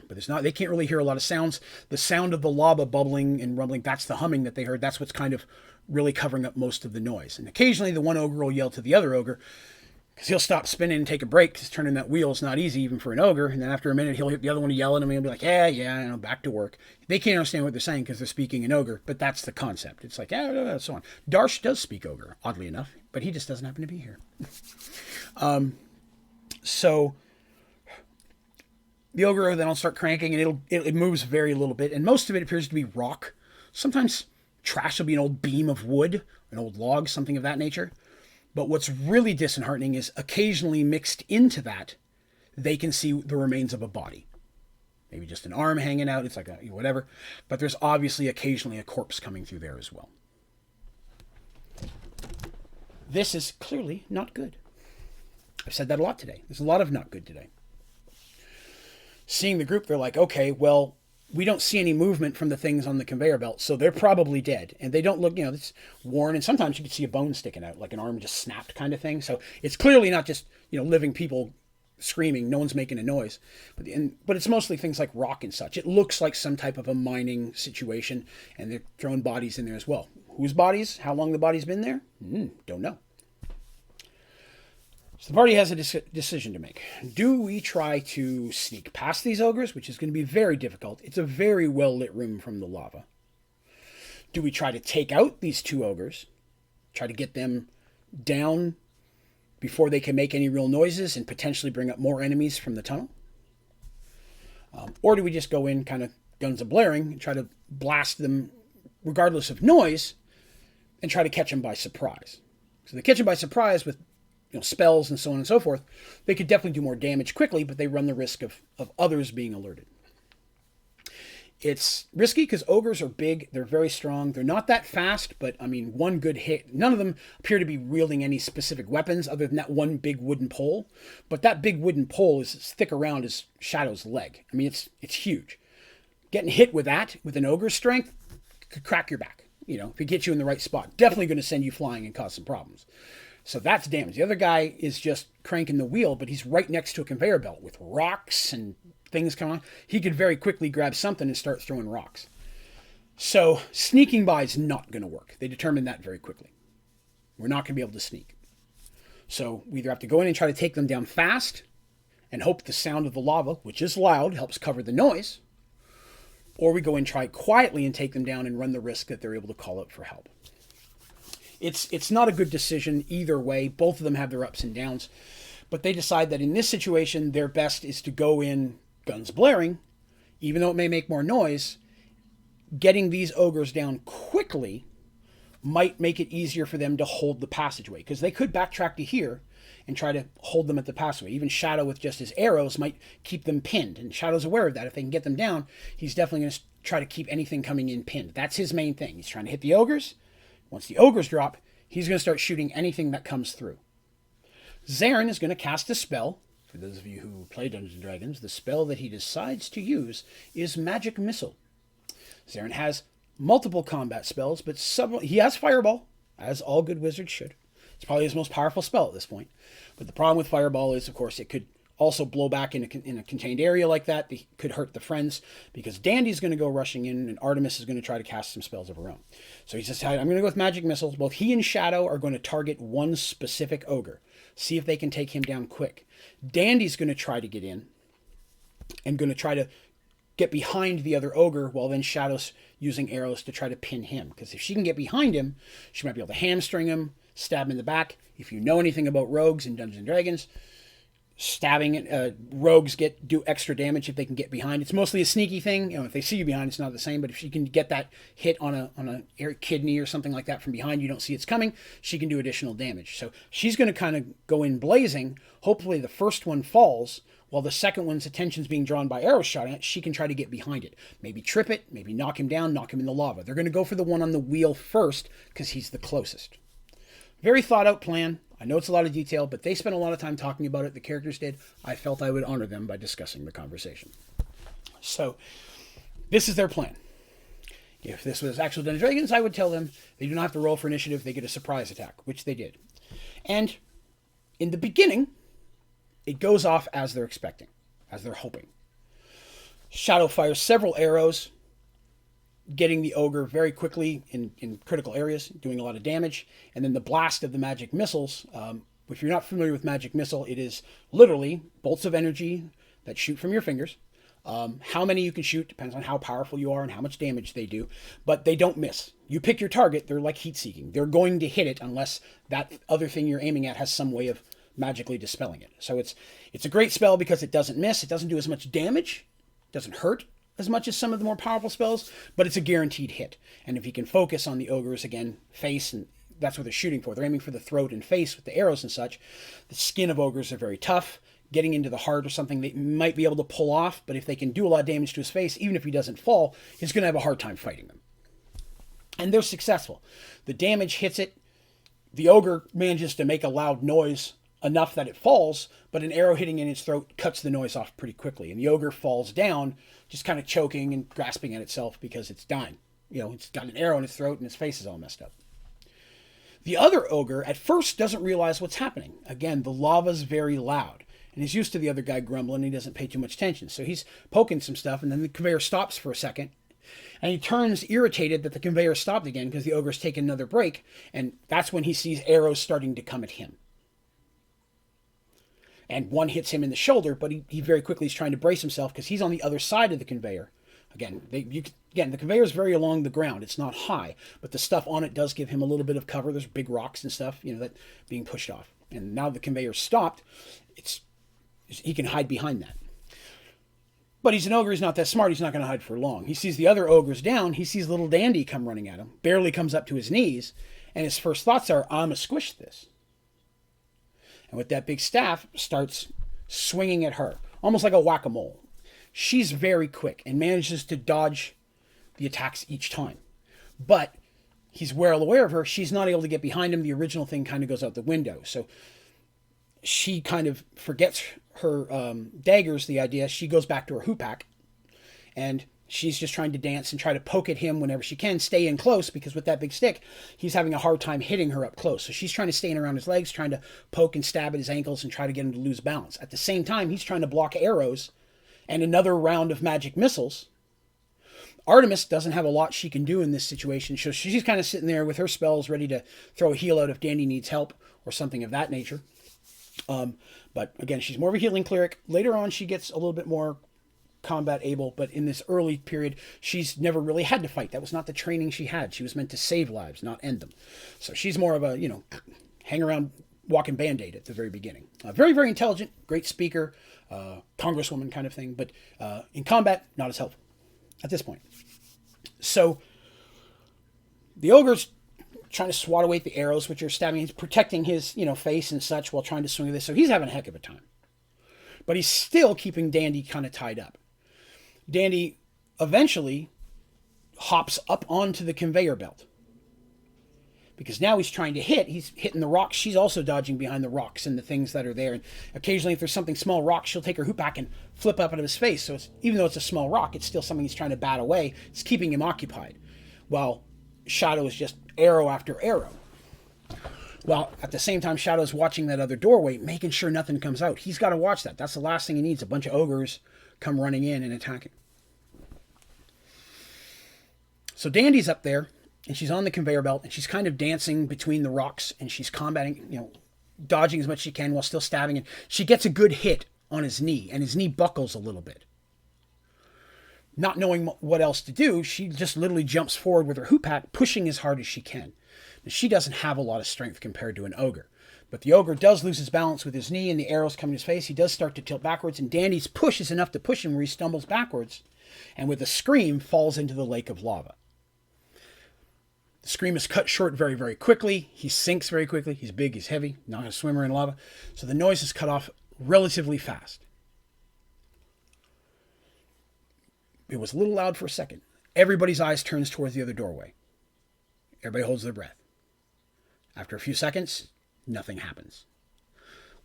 but they can't really hear a lot of sounds. The sound of the lava bubbling and rumbling, that's the humming that they heard. That's what's kind of really covering up most of the noise. And occasionally the one ogre will yell to the other ogre, because he'll stop spinning and take a break, because turning that wheel is not easy even for an ogre. And then after a minute, he'll hit the other one to yell at him, and he'll be like, yeah, back to work. They can't understand what they're saying because they're speaking in ogre, but that's the concept. It's like, so on. Darsh does speak ogre, oddly enough, but he just doesn't happen to be here. So the ogre then will start cranking, and it moves very little bit, and most of it appears to be rock. Sometimes trash will be an old beam of wood, an old log, something of that nature. But what's really disheartening is occasionally mixed into that, they can see the remains of a body. Maybe just an arm hanging out, it's like whatever. But there's obviously occasionally a corpse coming through there as well. This is clearly not good. I've said that a lot today. There's a lot of not good today. Seeing the group, they're like, okay, well, we don't see any movement from the things on the conveyor belt, so they're probably dead. And they don't look, it's worn, and sometimes you can see a bone sticking out, like an arm just snapped kind of thing. So it's clearly not just, living people screaming. No one's making a noise. But it's mostly things like rock and such. It looks like some type of a mining situation, and they're throwing bodies in there as well. Whose bodies? How long the body's been there? Don't know. So the party has a decision to make. Do we try to sneak past these ogres, which is going to be very difficult? It's a very well-lit room from the lava. Do we try to take out these two ogres, try to get them down before they can make any real noises and potentially bring up more enemies from the tunnel? Or do we just go in kind of guns a-blaring and try to blast them regardless of noise and try to catch them by surprise? So they catch them by surprise with spells and so on and so forth, they could definitely do more damage quickly, but they run the risk of others being alerted. It's risky because ogres are big. They're very strong. They're not that fast, but I mean, one good hit. None of them appear to be wielding any specific weapons other than that one big wooden pole. But that big wooden pole is as thick around as Shadow's leg. I mean, it's huge. Getting hit with that, with an ogre's strength, could crack your back. If it gets you in the right spot. Definitely going to send you flying and cause some problems. So that's damage. The other guy is just cranking the wheel, but he's right next to a conveyor belt with rocks and things coming on. He could very quickly grab something and start throwing rocks. So sneaking by is not going to work. They determined that very quickly. We're not going to be able to sneak. So we either have to go in and try to take them down fast and hope the sound of the lava, which is loud, helps cover the noise, or we go in and try quietly and take them down and run the risk that they're able to call out for help. It's not a good decision either way. Both of them have their ups and downs. But they decide that in this situation, their best is to go in guns blaring, even though it may make more noise. Getting these ogres down quickly might make it easier for them to hold the passageway, because they could backtrack to here and try to hold them at the passageway. Even Shadow with just his arrows might keep them pinned, and Shadow's aware of that. If they can get them down, he's definitely going to try to keep anything coming in pinned. That's his main thing. He's trying to hit the ogres. Once the ogres drop, he's going to start shooting anything that comes through. Zarin is going to cast a spell. For those of you who play Dungeons & Dragons, the spell that he decides to use is Magic Missile. Zarin has multiple combat spells, but he has Fireball, as all good wizards should. It's probably his most powerful spell at this point. But the problem with Fireball is, of course, it could also blow back in a contained area like that. They could hurt the friends, because Dandy's going to go rushing in and Artemis is going to try to cast some spells of her own. So he's decided, I'm going to go with Magic Missiles. Both he and Shadow are going to target one specific ogre. See if they can take him down quick. Dandy's going to try to get in and going to try to get behind the other ogre, while then Shadow's using arrows to try to pin him. Because if she can get behind him, she might be able to hamstring him, stab him in the back. If you know anything about rogues in Dungeons & Dragons, stabbing rogues do extra damage if they can get behind. It's mostly a sneaky thing. If they see you behind, it's not the same. But if she can get that hit on a kidney or something like that from behind, you don't see it's coming, she can do additional damage. So she's going to kind of go in blazing. Hopefully the first one falls, while the second one's attention's being drawn by arrows shot at. She can try to get behind it. Maybe trip it, maybe knock him down, knock him in the lava. They're going to go for the one on the wheel first, because he's the closest. Very thought out plan. I know it's a lot of detail, but they spent a lot of time talking about it. The characters did. I felt I would honor them by discussing the conversation. So, this is their plan. If this was actual Dungeons & Dragons, I would tell them they do not have to roll for initiative. They get a surprise attack, which they did. And in the beginning, it goes off as they're expecting, as they're hoping. Shadow fires several arrows, getting the ogre very quickly in critical areas, doing a lot of damage. And then the blast of the magic missiles. If you're not familiar with magic missile, it is literally bolts of energy that shoot from your fingers. How many you can shoot depends on how powerful you are and how much damage they do, but they don't miss. You pick your target, they're like heat seeking. They're going to hit it unless that other thing you're aiming at has some way of magically dispelling it. So it's a great spell because it doesn't miss. It doesn't do as much damage. It doesn't hurt as much as some of the more powerful spells, but it's a guaranteed hit. And if you can focus on the ogres, again, face, and that's what they're shooting for. They're aiming for the throat and face with the arrows and such. The skin of ogres are very tough. Getting into the heart or something they might be able to pull off, but if they can do a lot of damage to his face, even if he doesn't fall, he's going to have a hard time fighting them. And they're successful. The damage hits it. The ogre manages to make a loud noise enough that it falls, but an arrow hitting in its throat cuts the noise off pretty quickly. And the ogre falls down, just kind of choking and grasping at itself because it's dying. It's got an arrow in its throat and its face is all messed up. The other ogre at first doesn't realize what's happening. Again, the lava's very loud. And he's used to the other guy grumbling. He doesn't pay too much attention. So he's poking some stuff, and then the conveyor stops for a second. And he turns irritated that the conveyor stopped again because the ogre's taken another break. And that's when he sees arrows starting to come at him. And one hits him in the shoulder, but he very quickly is trying to brace himself because he's on the other side of the conveyor. Again, the conveyor is very along the ground. It's not high, but the stuff on it does give him a little bit of cover. There's big rocks and stuff, that being pushed off. And now the conveyor stopped. He can hide behind that. But he's an ogre. He's not that smart. He's not going to hide for long. He sees the other ogres down. He sees little Dandy come running at him. Barely comes up to his knees. And his first thoughts are, I'm going to squish this. and with that big staff starts swinging at her, almost like a whack-a-mole. She's very quick and manages to dodge the attacks each time. But he's well aware of her. She's not able to get behind him. The original thing kind of goes out the window. So she kind of forgets her daggers, the idea. She goes back to her hoopak, and she's just trying to dance and try to poke at him whenever she can, stay in close, because with that big stick, he's having a hard time hitting her up close. So she's trying to stay in around his legs, trying to poke and stab at his ankles and try to get him to lose balance. At the same time, he's trying to block arrows and another round of magic missiles. Artemis doesn't have a lot she can do in this situation, so she's kind of sitting there with her spells ready to throw a heal out if Dandy needs help or something of that nature. But again, she's more of a healing cleric. Later on, she gets a little bit more combat able, but in this early period, she's never really had to fight. That was not the training she had. She was meant to save lives, not end them. So she's more of a, hang around walking Band-Aid at the very beginning. Very, very intelligent, great speaker, congresswoman kind of thing, but in combat, not as helpful at this point. So the ogre's trying to swat away the arrows, which are stabbing. He's protecting his, face and such while trying to swing this. So he's having a heck of a time. But he's still keeping Dandy kind of tied up. Dandy eventually hops up onto the conveyor belt, because now he's trying to hit. He's hitting the rocks. She's also dodging behind the rocks and the things that are there. And occasionally, if there's something small rock, she'll take her hoop back and flip up out of his face. So even though it's a small rock, it's still something he's trying to bat away. It's keeping him occupied, while Shadow is just arrow after arrow. While at the same time, Shadow's watching that other doorway, making sure nothing comes out. He's got to watch that. That's the last thing he needs. A bunch of ogres come running in and attacking. So Dandy's up there, and she's on the conveyor belt, and she's kind of dancing between the rocks, and she's combating, dodging as much as she can while still stabbing. And she gets a good hit on his knee, and his knee buckles a little bit. Not knowing what else to do, she just literally jumps forward with her hoopak, pushing as hard as she can. And she doesn't have a lot of strength compared to an ogre. But the ogre does lose his balance with his knee, and the arrows come in his face. He does start to tilt backwards, and Dandy's push is enough to push him where he stumbles backwards, and with a scream, falls into the lake of lava. The scream is cut short very, very quickly. He sinks very quickly. He's big, he's heavy, not a swimmer in lava. So the noise is cut off relatively fast. It was a little loud for a second. Everybody's eyes turns towards the other doorway. Everybody holds their breath. After a few seconds, nothing happens.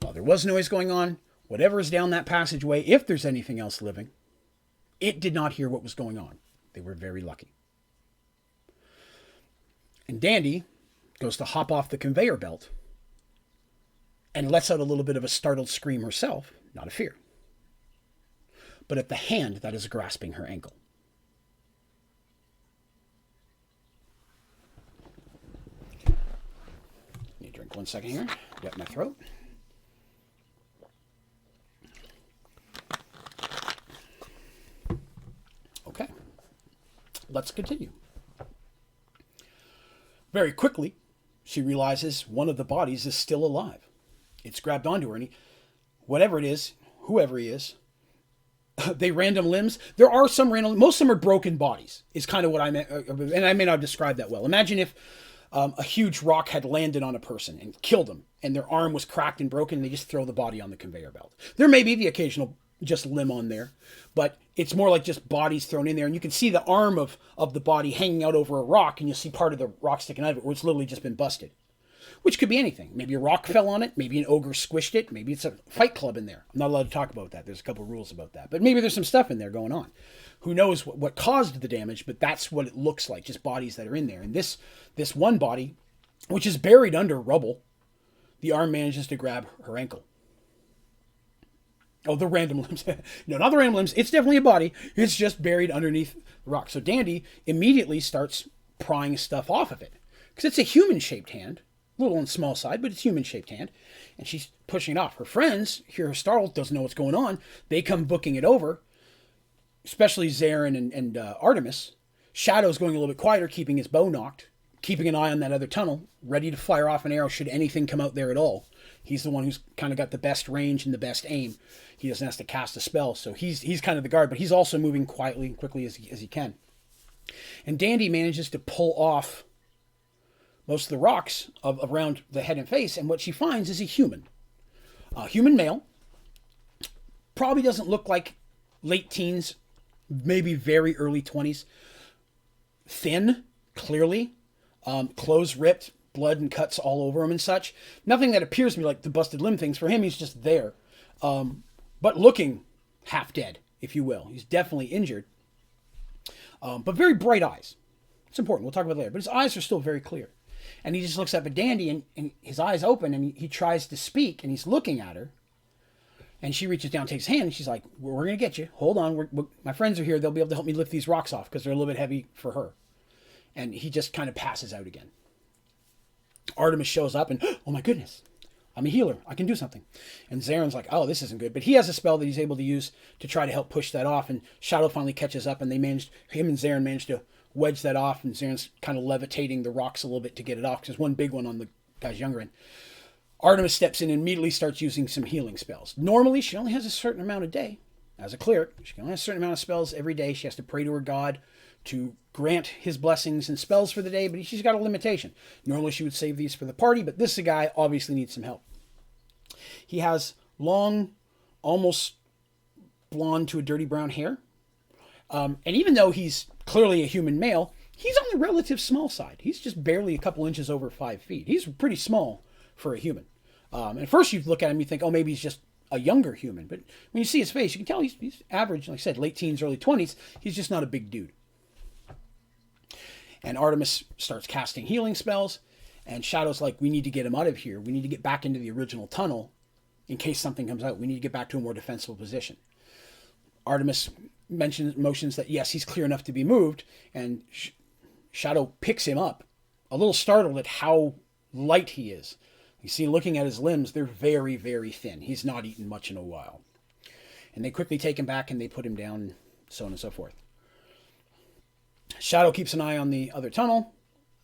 While there was noise going on, whatever is down that passageway, if there's anything else living, it did not hear what was going on. They were very lucky. And Dandy goes to hop off the conveyor belt and lets out a little bit of a startled scream herself, not of fear, but at the hand that is grasping her ankle. Let me drink 1 second here. Wet my throat. Okay. Let's continue. Very quickly, she realizes one of the bodies is still alive. It's grabbed onto her, and whatever it is, whoever he is, they random limbs. There are some random, most of them are broken bodies, is kind of what I meant, and I may not describe that well. Imagine if a huge rock had landed on a person and killed them, and their arm was cracked and broken, and they just throw the body on the conveyor belt. There may be the occasional just limb on there, but it's more like just bodies thrown in there, and you can see the arm of the body hanging out over a rock, and you'll see part of the rock sticking out of it where it's literally just been busted. Which could be anything. Maybe a rock fell on it, maybe an ogre squished it, maybe it's a fight club in there. I'm not allowed to talk about that. There's a couple of rules about that. But maybe there's some stuff in there going on. Who knows what caused the damage, but that's what it looks like, just bodies that are in there. And this one body, which is buried under rubble, the arm manages to grab her ankle. Oh, the random limbs. No, not the random limbs. It's definitely a body. It's just buried underneath the rock. So Dandy immediately starts prying stuff off of it. Because it's a human-shaped hand. A little on the small side, but it's human-shaped hand. And she's pushing it off. Her friends hear her startled, doesn't know what's going on. They come booking it over. Especially Zarin and Artemis. Shadow's going a little bit quieter, keeping his bow nocked. Keeping an eye on that other tunnel. Ready to fire off an arrow should anything come out there at all. He's the one who's kind of got the best range and the best aim. He doesn't have to cast a spell, so he's kind of the guard, but he's also moving quietly and quickly as he can. And Dandy manages to pull off most of the rocks around the head and face, and what she finds is a human. Human male. Probably doesn't look like late teens, maybe very early 20s. Thin, clearly. Clothes ripped, blood and cuts all over him and such. Nothing that appears to be like the busted limb things. For him, he's just there. But looking half dead, if you will. He's definitely injured. But very bright eyes. It's important. We'll talk about it later. But his eyes are still very clear. And he just looks up at Dandy, and his eyes open, and he tries to speak, and he's looking at her. And she reaches down, takes his hand, and she's like, we're going to get you. Hold on. My friends are here. They'll be able to help me lift these rocks off because they're a little bit heavy for her. And he just kind of passes out again. Artemis shows up, and, oh my goodness, I'm a healer. I can do something. And Zarin's like, oh, this isn't good. But he has a spell that he's able to use to try to help push that off. And Shadow finally catches up, and him and Zarin managed to wedge that off. And Zarin's kind of levitating the rocks a little bit to get it off, because there's one big one on the guy's younger end. Artemis steps in and immediately starts using some healing spells. Normally, she only has a certain amount a day. As a cleric, she can only have a certain amount of spells every day. She has to pray to her god to grant his blessings and spells for the day, but she's got a limitation. Normally, she would save these for the party, but this guy obviously needs some help. He has long, almost blonde to a dirty brown hair. And even though he's clearly a human male, he's on the relative small side. He's just barely a couple inches over 5 feet. He's pretty small for a human. And at first you look at him, you think, oh, maybe he's just a younger human. But when you see his face, you can tell he's average, like I said, late teens, early 20s. He's just not a big dude. And Artemis starts casting healing spells. And Shadow's like, we need to get him out of here. We need to get back into the original tunnel in case something comes out. We need to get back to a more defensible position. Artemis motions that, yes, he's clear enough to be moved. And Shadow picks him up, a little startled at how light he is. You see, looking at his limbs, they're very, very thin. He's not eaten much in a while. And they quickly take him back and they put him down, so on and so forth. Shadow keeps an eye on the other tunnel.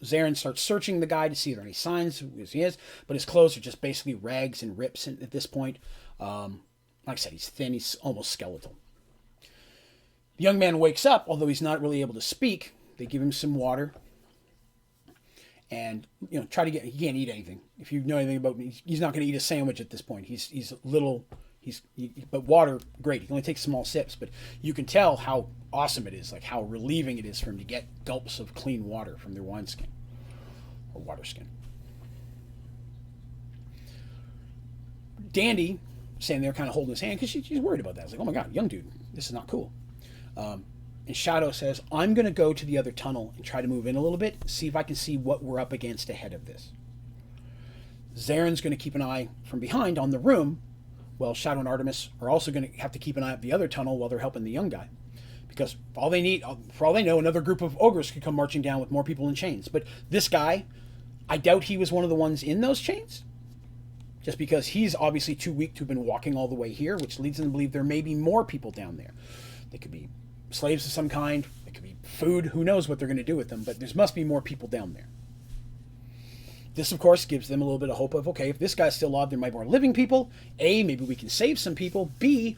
Zarin starts searching the guy to see if there are any signs of who he is, but his clothes are just basically rags and rips at this point. Like I said, he's thin, he's almost skeletal. The young man wakes up, although he's not really able to speak. They give him some water. And, he can't eat anything. If you know anything about me, he's not going to eat a sandwich at this point. He's little, but water, great. He can only take small sips, but you can tell how awesome it is, like how relieving it is for him to get gulps of clean water from their wineskin, or water skin. Dandy, standing there kind of holding his hand, because she's worried about that. It's like, oh my God, young dude, this is not cool. And Shadow says, I'm going to go to the other tunnel and try to move in a little bit, see if I can see what we're up against ahead of this. Zarin's going to keep an eye from behind on the room, while Shadow and Artemis are also going to have to keep an eye at the other tunnel while they're helping the young guy. Because for all they know, another group of ogres could come marching down with more people in chains. But this guy, I doubt he was one of the ones in those chains. Just because he's obviously too weak to have been walking all the way here, which leads them to believe there may be more people down there. They could be slaves of some kind. It could be food. Who knows what they're going to do with them, but there must be more people down there. This, of course, gives them a little bit of hope of, okay, if this guy's still alive, there might be more living people. A, maybe we can save some people. B,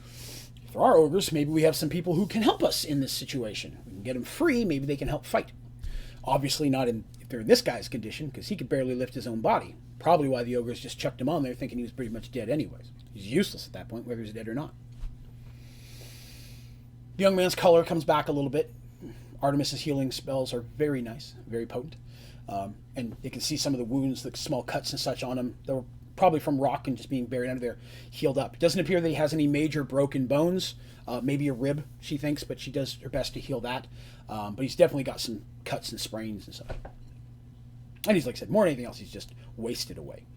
if there are ogres, maybe we have some people who can help us in this situation. We can get them free. Maybe they can help fight. Obviously not if they're in this guy's condition, because he could barely lift his own body. Probably why the ogres just chucked him on there, thinking he was pretty much dead anyways. He's useless at that point, whether he's dead or not. The young man's color comes back a little bit. Artemis's healing spells are very nice, very potent. And you can see some of the wounds, the small cuts and such on him. They were probably from rock and just being buried under there, healed up. It doesn't appear that he has any major broken bones. Maybe a rib, she thinks, but she does her best to heal that. But he's definitely got some cuts and sprains and such. And he's, like I said, more than anything else, he's just wasted away.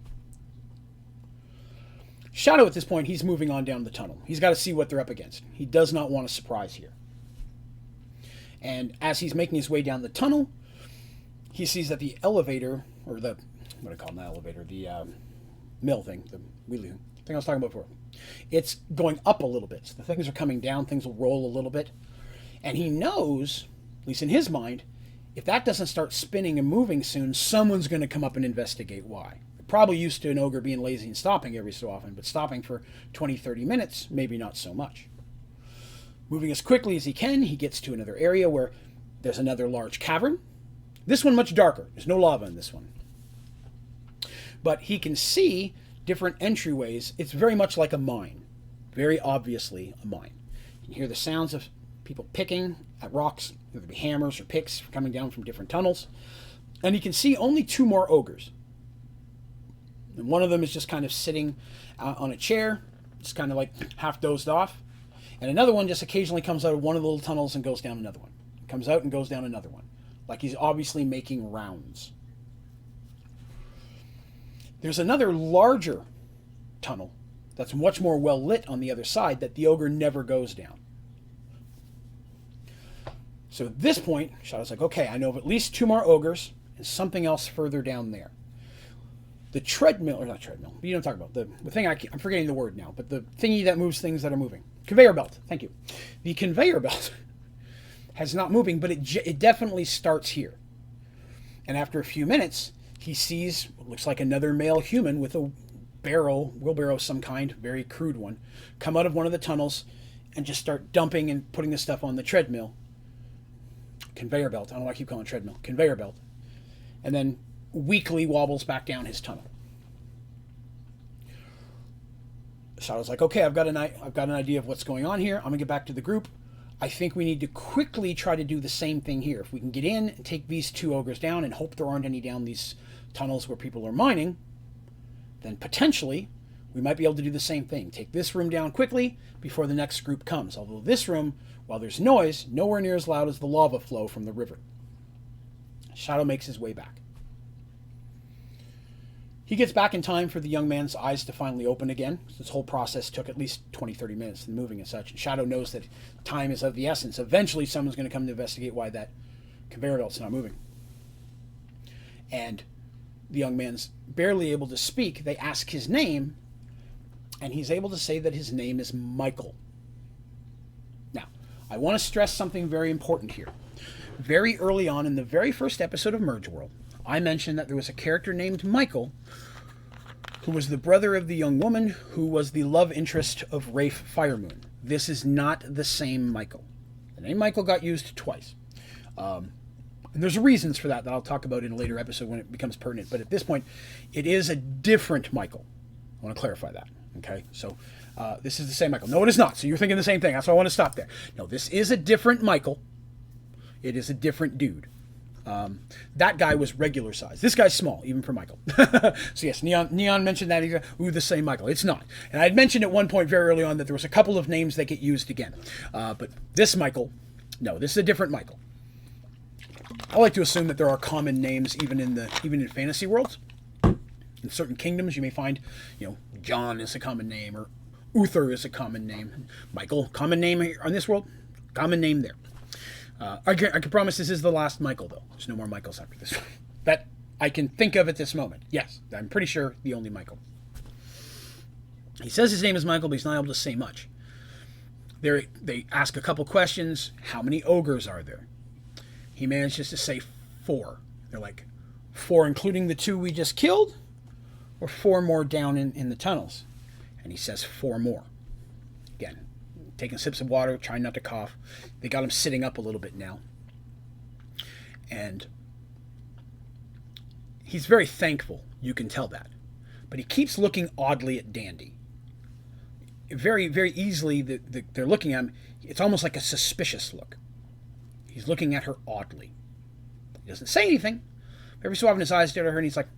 Shadow, at this point, he's moving on down the tunnel. He's got to see what they're up against. He does not want a surprise here. And as he's making his way down the tunnel, he sees that the elevator, or what do I call it, not elevator, the mill thing, the wheelie thing I was talking about before, it's going up a little bit. So the things are coming down, things will roll a little bit. And he knows, at least in his mind, if that doesn't start spinning and moving soon, someone's going to come up and investigate why. Probably used to an ogre being lazy and stopping every so often, but stopping for 20, 30 minutes, maybe not so much. Moving as quickly as he can, he gets to another area where there's another large cavern. This one much darker. There's no lava in this one. But he can see different entryways. It's very much like a mine. Very obviously a mine. You can hear the sounds of people picking at rocks, whether it be hammers or picks coming down from different tunnels. And you can see only 2 more ogres. And one of them is just kind of sitting on a chair, just kind of like half dozed off. And another one just occasionally comes out of one of the little tunnels and goes down another one. Comes out and goes down another one. Like he's obviously making rounds. There's another larger tunnel that's much more well lit on the other side that the ogre never goes down. So at this point, Shadow's like, okay, I know of at least 2 more ogres and something else further down there. The treadmill, or not treadmill, but you don't talk about the thing. I'm forgetting the word now, but the thingy that moves things that are moving. Conveyor belt. Thank you. The conveyor belt has not moving, but it definitely starts here. And after a few minutes, he sees what looks like another male human with a wheelbarrow of some kind, very crude one, come out of one of the tunnels and just start dumping and putting the stuff on the treadmill. Conveyor belt. I don't know why I keep calling it treadmill. Conveyor belt. And then weakly wobbles back down his tunnel. Shadow's like, okay, I've got an idea of what's going on here. I'm going to get back to the group. I think we need to quickly try to do the same thing here. If we can get in and take these 2 ogres down and hope there aren't any down these tunnels where people are mining, then potentially we might be able to do the same thing. Take this room down quickly before the next group comes. Although this room, while there's noise, nowhere near as loud as the lava flow from the river. Shadow makes his way back. He gets back in time for the young man's eyes to finally open again. This whole process took at least 20-30 minutes in moving and such. And Shadow knows that time is of the essence. Eventually someone's going to come to investigate why that conveyor belt's not moving. And the young man's barely able to speak. They ask his name, and he's able to say that his name is Michael. Now, I want to stress something very important here. Very early on in the very first episode of Mergeworld, I mentioned that there was a character named Michael who was the brother of the young woman who was the love interest of Rafe Firemoon. This is not the same Michael. The name Michael got used twice. And there's reasons for that I'll talk about in a later episode when it becomes pertinent. But at this point, it is a different Michael. I want to clarify that. Okay? So this is the same Michael. No, it is not. So you're thinking the same thing. That's why I want to stop there. No, this is a different Michael. It is a different dude. That guy was regular size. This guy's small, even for Michael. So yes, Neon mentioned that. Ooh, the same Michael. It's not. And I'd mentioned at one point very early on that there was a couple of names that get used again. But this Michael, no, this is a different Michael. I like to assume that there are common names even in fantasy worlds. In certain kingdoms, you may find, John is a common name, or Uther is a common name. Michael, common name on this world, common name there. I can promise this is the last Michael, though. There's no more Michaels after this one. That I can think of at this moment. Yes, I'm pretty sure the only Michael. He says his name is Michael, but he's not able to say much. They ask a couple questions. How many ogres are there? He manages to say 4. They're like, 4 including the 2 we just killed? Or 4 more down in the tunnels? And he says 4 more. Again, taking sips of water, trying not to cough. They got him sitting up a little bit now. And he's very thankful, you can tell that. But he keeps looking oddly at Dandy. Very, very easily, they're looking at him. It's almost like a suspicious look. He's looking at her oddly. He doesn't say anything. Every so often his eyes stare at her and he's like,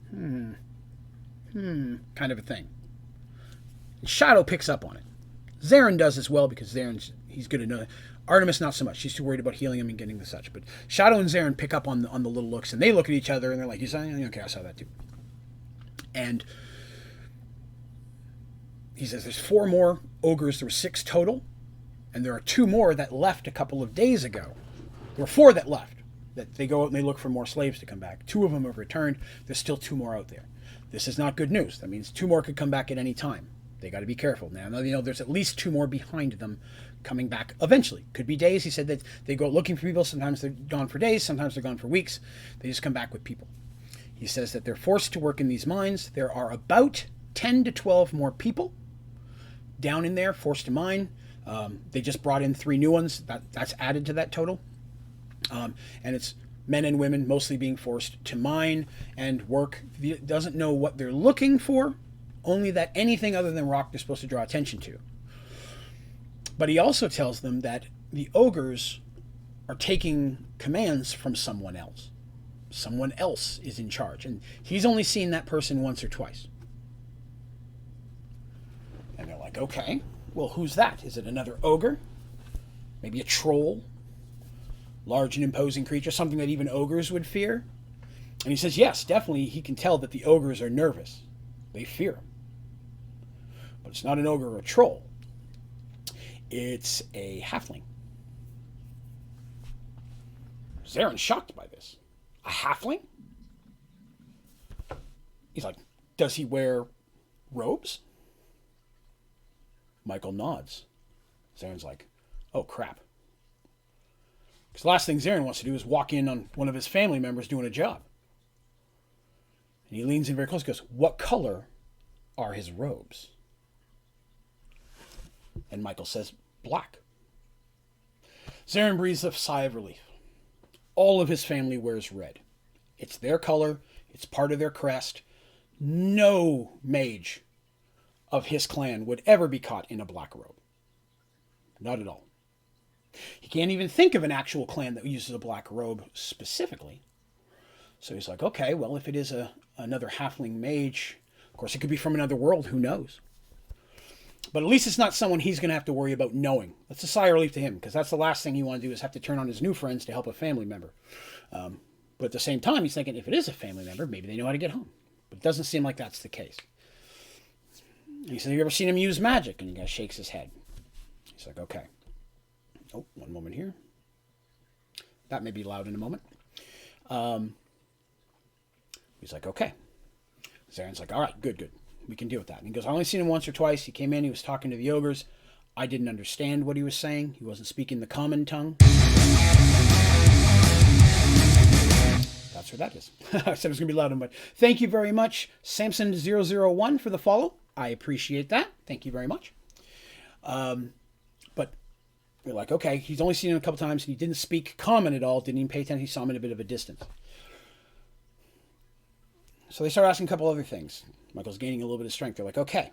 kind of a thing. And Shadow picks up on it. Zarin does as well because he's good to know that. Artemis not so much. She's too worried about healing him and getting the such. But Shadow and Zarin pick up on the little looks and they look at each other and they're like, you saw? Okay, I saw that too. And he says there's 4 more ogres. There were 6 total. And there are 2 more that left a couple of days ago. There were 4 that left. That they go out and they look for more slaves to come back. 2 of them have returned. There's still 2 more out there. This is not good news. That means 2 more could come back at any time. They got to be careful. Now, there's at least 2 more behind them coming back eventually. Could be days. He said that they go looking for people. Sometimes they're gone for days. Sometimes they're gone for weeks. They just come back with people. He says that they're forced to work in these mines. There are about 10 to 12 more people down in there, forced to mine. They just brought in 3 new ones. That's added to that total. And it's men and women mostly being forced to mine and work. He doesn't know what they're looking for only that anything other than rock they're supposed to draw attention to. But he also tells them that the ogres are taking commands from someone else. Someone else is in charge, and he's only seen that person once or twice. And they're like, okay, well, who's that? Is it another ogre? Maybe a troll? Large and imposing creature, something that even ogres would fear? And he says, yes, definitely he can tell that the ogres are nervous. They fear him. But it's not an ogre or a troll. It's a halfling. Zarin's shocked by this. A halfling? He's like, does he wear robes? Michael nods. Zarin's like, oh crap. Because the last thing Zarin wants to do is walk in on one of his family members doing a job. And he leans in very close and goes, what color are his robes? And Michael says, black. Zarin breathes a sigh of relief. All of his family wears red. It's their color. It's part of their crest. No mage of his clan would ever be caught in a black robe. Not at all. He can't even think of an actual clan that uses a black robe specifically. So he's like, okay, well, if it is another halfling mage, of course, it could be from another world. Who knows? But at least it's not someone he's going to have to worry about knowing. That's a sigh of relief to him, because that's the last thing he want to do is have to turn on his new friends to help a family member. But at the same time, he's thinking, if it is a family member, maybe they know how to get home. But it doesn't seem like that's the case. And he said, have you ever seen him use magic? And the guy shakes his head. He's like, okay. Oh, one moment here. That may be loud in a moment. He's like, okay. Zarin's like, all right, good. We can deal with that. And he goes, I only seen him once or twice. He came in, he was talking to the ogres. I didn't understand what he was saying. He wasn't speaking the common tongue. That's what that is. I said it was going to be loud, but thank you very much, Samson001, for the follow. I appreciate that. Thank you very much. But we're like, okay, he's only seen him a couple times, and he didn't speak common at all, didn't even pay attention. He saw him at a bit of a distance. So they start asking a couple other things. Michael's gaining a little bit of strength. They're like, okay,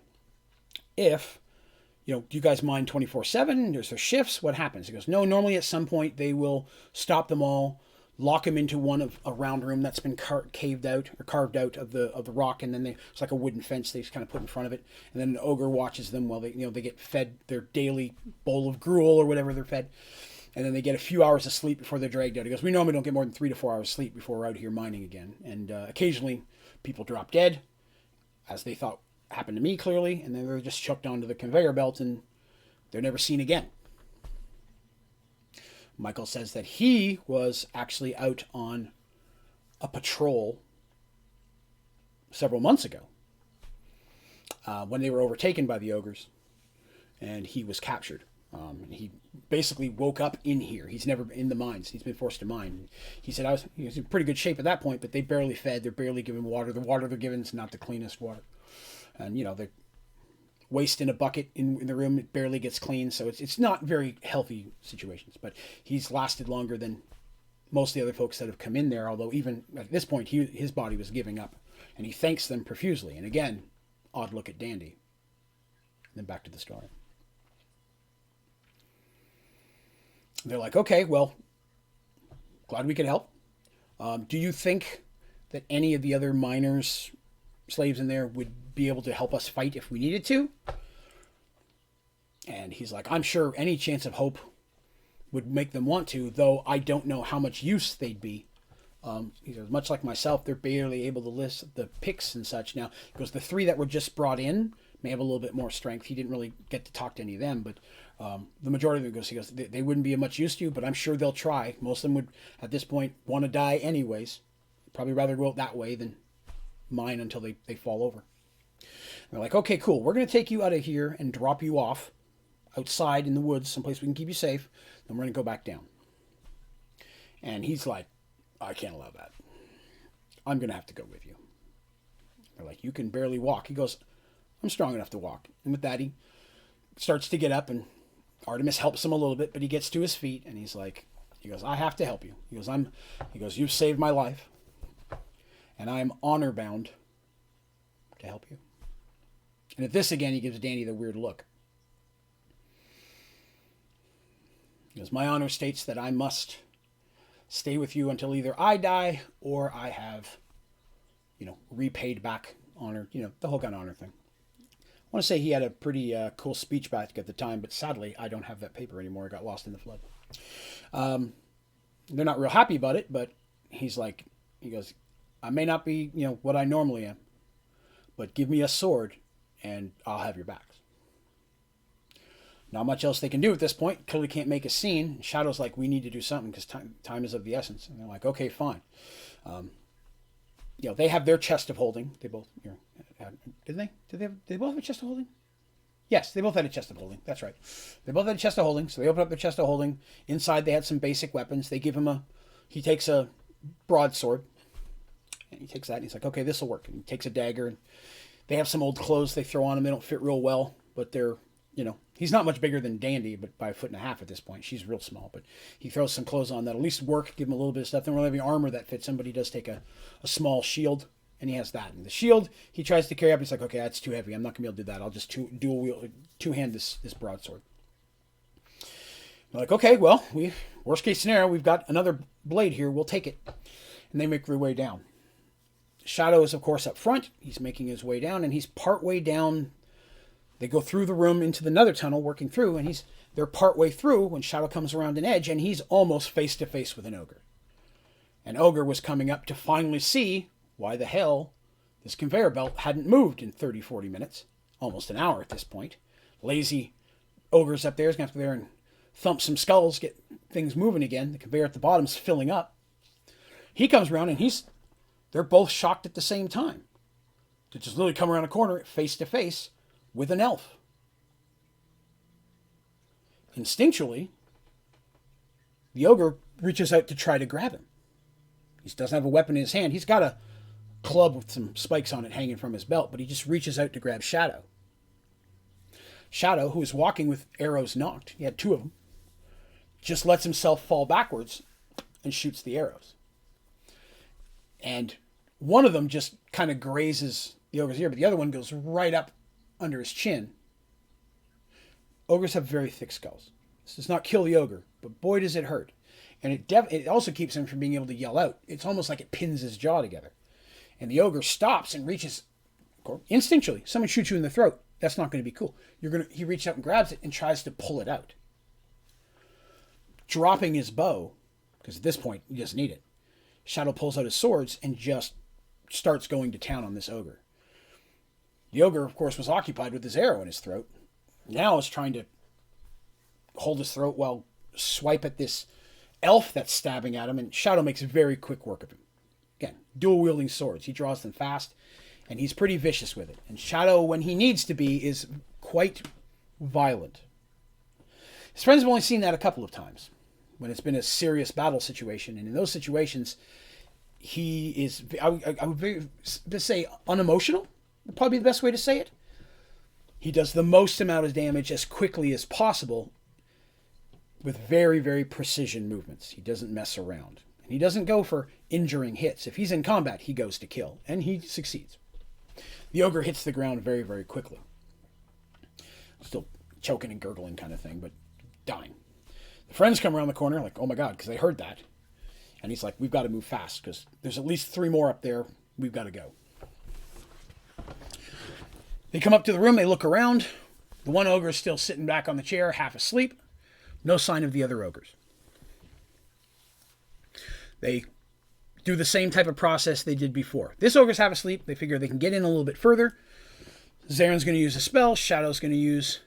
if, do you guys mine 24/7? There's their shifts. What happens? He goes, no, normally at some point they will stop them all, lock them into one of a round room that's been carved out of the rock, and then it's like a wooden fence they just kind of put in front of it, and then an ogre watches them while they get fed their daily bowl of gruel or whatever they're fed, and then they get a few hours of sleep before they're dragged out. He goes, we normally don't get more than 3 to 4 hours sleep before we're out here mining again, and occasionally people drop dead, as they thought happened to me clearly, and then they're just chucked onto the conveyor belt and they're never seen again. Michael says that he was actually out on a patrol several months ago when they were overtaken by the ogres, and he was captured. And he basically woke up in here. He's never in the mines. He's been forced to mine. He said he was in pretty good shape at that point, but they barely fed. They're barely given water. The water they're given is not the cleanest water. And, they're waste in a bucket in the room. It barely gets clean. So it's not very healthy situations. But he's lasted longer than most of the other folks that have come in there, although even at this point, his body was giving up. And he thanks them profusely. And again, odd look at Dandy. And then back to the story. They're like, okay, well, glad we could help. Do you think that any of the other miners, slaves in there, would be able to help us fight if we needed to? And he's like, I'm sure any chance of hope would make them want to, though I don't know how much use they'd be. He goes, much like myself, they're barely able to list the picks and such. Now, he goes, the 3 that were just brought in may have a little bit more strength. He didn't really get to talk to any of them, but the majority of them he goes, they wouldn't be of much use to you, but I'm sure they'll try. Most of them would, at this point, want to die anyways. Probably rather go out that way than mine until they fall over. And they're like, okay, cool. We're going to take you out of here and drop you off outside in the woods, someplace we can keep you safe. Then we're going to go back down. And he's like, I can't allow that. I'm going to have to go with you. They're like, you can barely walk. He goes, I'm strong enough to walk. And with that, he starts to get up, and Artemis helps him a little bit, but he gets to his feet, and he goes, I have to help you. He goes, you've saved my life, and I am honor bound to help you. And at this again, he gives Danny the weird look. He goes, my honor states that I must stay with you until either I die or I have, repaid back honor, the whole kind of honor thing. I want to say he had a pretty cool speech back at the time, but sadly, I don't have that paper anymore. It got lost in the flood. They're not real happy about it, but he goes, I may not be, what I normally am, but give me a sword and I'll have your backs. Not much else they can do at this point. Clearly can't make a scene. Shadow's like, we need to do something because time is of the essence. And they're like, okay, fine. They have their chest of holding. They both, did they? Did they both have a chest of holding? Yes, they both had a chest of holding. That's right. They both had a chest of holding. So they open up their chest of holding. Inside they had some basic weapons. They give him he takes a broadsword. And he takes that and he's like, okay, this will work. And he takes a dagger. And they have some old clothes they throw on him. They don't fit real well, but they're, he's not much bigger than Dandy, but by 1.5 feet at this point. She's real small, but he throws some clothes on that at least work, give him a little bit of stuff. They don't really have any armor that fits him, but he does take a small shield, and he has that. And the shield, he tries to carry up. He's like, okay, that's too heavy. I'm not going to be able to do that. I'll just two-hand this broadsword. They're like, okay, well, worst case scenario, we've got another blade here. We'll take it. And they make their way down. Shadow is, of course, up front. He's making his way down, and he's partway down. They go through the room into the nether tunnel, working through, and they're partway through when Shadow comes around an edge, and he's almost face to face with an ogre. An ogre was coming up to finally see why the hell this conveyor belt hadn't moved in 30, 40 minutes, almost an hour at this point. Lazy ogre's up there is going to have to go there and thump some skulls, get things moving again. The conveyor at the bottom's filling up. He comes around, and they're both shocked at the same time. To just literally come around a corner face to face with an elf. Instinctually, the ogre reaches out to try to grab him. He doesn't have a weapon in his hand. He's got a club with some spikes on it hanging from his belt, but he just reaches out to grab Shadow. Shadow, who is walking with arrows knocked, he had 2 of them, just lets himself fall backwards and shoots the arrows. And one of them just kind of grazes the ogre's ear, but the other one goes right up under his chin. Ogres have very thick skulls. This does not kill the ogre, but boy does it hurt. And it also keeps him from being able to yell out. It's almost like it pins his jaw together. And the ogre stops and reaches, instinctually, someone shoots you in the throat. That's not going to be cool. He reaches out and grabs it and tries to pull it out. Dropping his bow, because at this point, he doesn't need it. Shadow pulls out his swords and just starts going to town on this ogre. The ogre, of course, was occupied with his arrow in his throat. Now is trying to hold his throat while swipe at this elf that's stabbing at him, and Shadow makes very quick work of him. Again, dual-wielding swords. He draws them fast, and he's pretty vicious with it. And Shadow, when he needs to be, is quite violent. His friends have only seen that a couple of times, when it's been a serious battle situation. And in those situations, he is, I would say, unemotional. Would probably be the best way to say it. He does the most amount of damage as quickly as possible with very, very precision movements. He doesn't mess around. And he doesn't go for injuring hits. If he's in combat, he goes to kill. And he succeeds. The ogre hits the ground very, very quickly. Still choking and gurgling kind of thing, but dying. The friends come around the corner like, oh my god, because they heard that. And he's like, we've got to move fast because there's at least 3 more up there. We've got to go. They come up to the room. They look around. The one ogre is still sitting back on the chair, half asleep. No sign of the other ogres. They do the same type of process they did before. This ogre's half asleep. They figure they can get in a little bit further. Zarin's going to use a spell. Shadow's going to use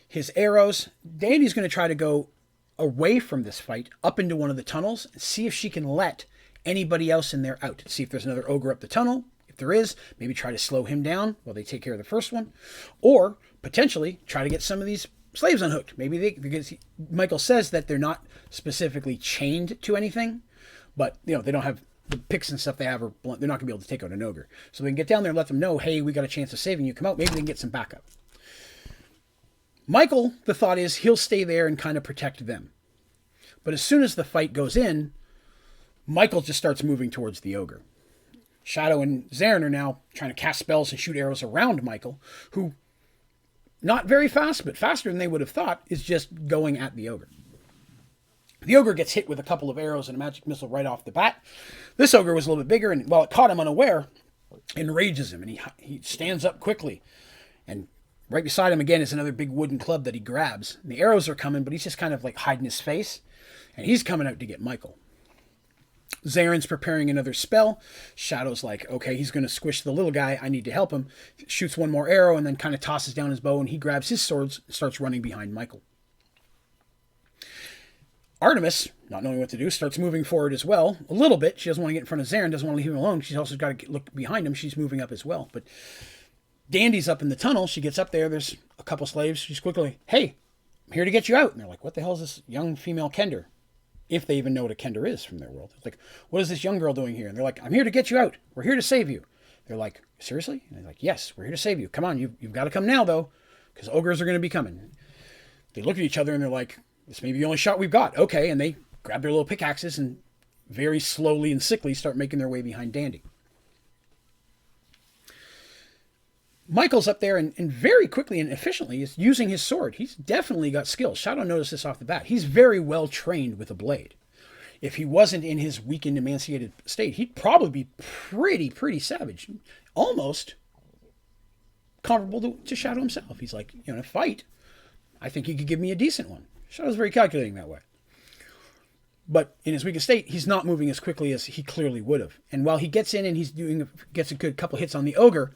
his arrows. Dandy's going to try to go away from this fight up into one of the tunnels and see if she can let anybody else in there out. See if there's another ogre up the tunnel. If there is, maybe try to slow him down while they take care of the first one. Or potentially try to get some of these slaves unhooked. Maybe because Michael says that they're not specifically chained to anything, but they don't have the picks and stuff they have are blunt. They're not going to be able to take out an ogre. So we can get down there and let them know, hey, we got a chance of saving you. Come out. Maybe they can get some backup. Michael, the thought is he'll stay there and kind of protect them. But as soon as the fight goes in, Michael just starts moving towards the ogre. Shadow and Zarin are now trying to cast spells and shoot arrows around Michael, who not very fast, but faster than they would have thought, is just going at the ogre. The ogre gets hit with a couple of arrows and a magic missile right off the bat. This ogre was a little bit bigger, and while it caught him unaware, enrages him, and he stands up quickly. And right beside him again is another big wooden club that he grabs. And the arrows are coming, but he's just kind of like hiding his face. And he's coming out to get Michael. Zarin's preparing another spell. Shadow's like, okay, he's going to squish the little guy. I need to help him. Shoots one more arrow and then kind of tosses down his bow, and he grabs his swords and starts running behind Michael. Artemis, not knowing what to do, starts moving forward as well. A little bit. She doesn't want to get in front of Zarin, doesn't want to leave him alone. She's also got to look behind him. She's moving up as well. But Dandy's up in the tunnel. She gets up there. There's a couple slaves. She's quickly, hey, I'm here to get you out. And they're like, what the hell is this young female Kender? If they even know what a Kender is from their world. It's like, what is this young girl doing here? And they're like, I'm here to get you out. We're here to save you. They're like, seriously? And they're like, yes, we're here to save you. Come on, you've got to come now, though, because ogres are going to be coming. They look at each other and they're like, this may be the only shot we've got. Okay, and they grab their little pickaxes and very slowly and sickly start making their way behind Dandy. Michael's up there and very quickly and efficiently is using his sword. He's definitely got skills. Shadow noticed this off the bat. He's very well trained with a blade. If he wasn't in his weakened, emaciated state, he'd probably be pretty savage. Almost comparable to Shadow himself. He's like, in a fight, I think he could give me a decent one. Shadow's very calculating that way. But in his weakest state, he's not moving as quickly as he clearly would have. And while he gets in and gets a good couple hits on the ogre,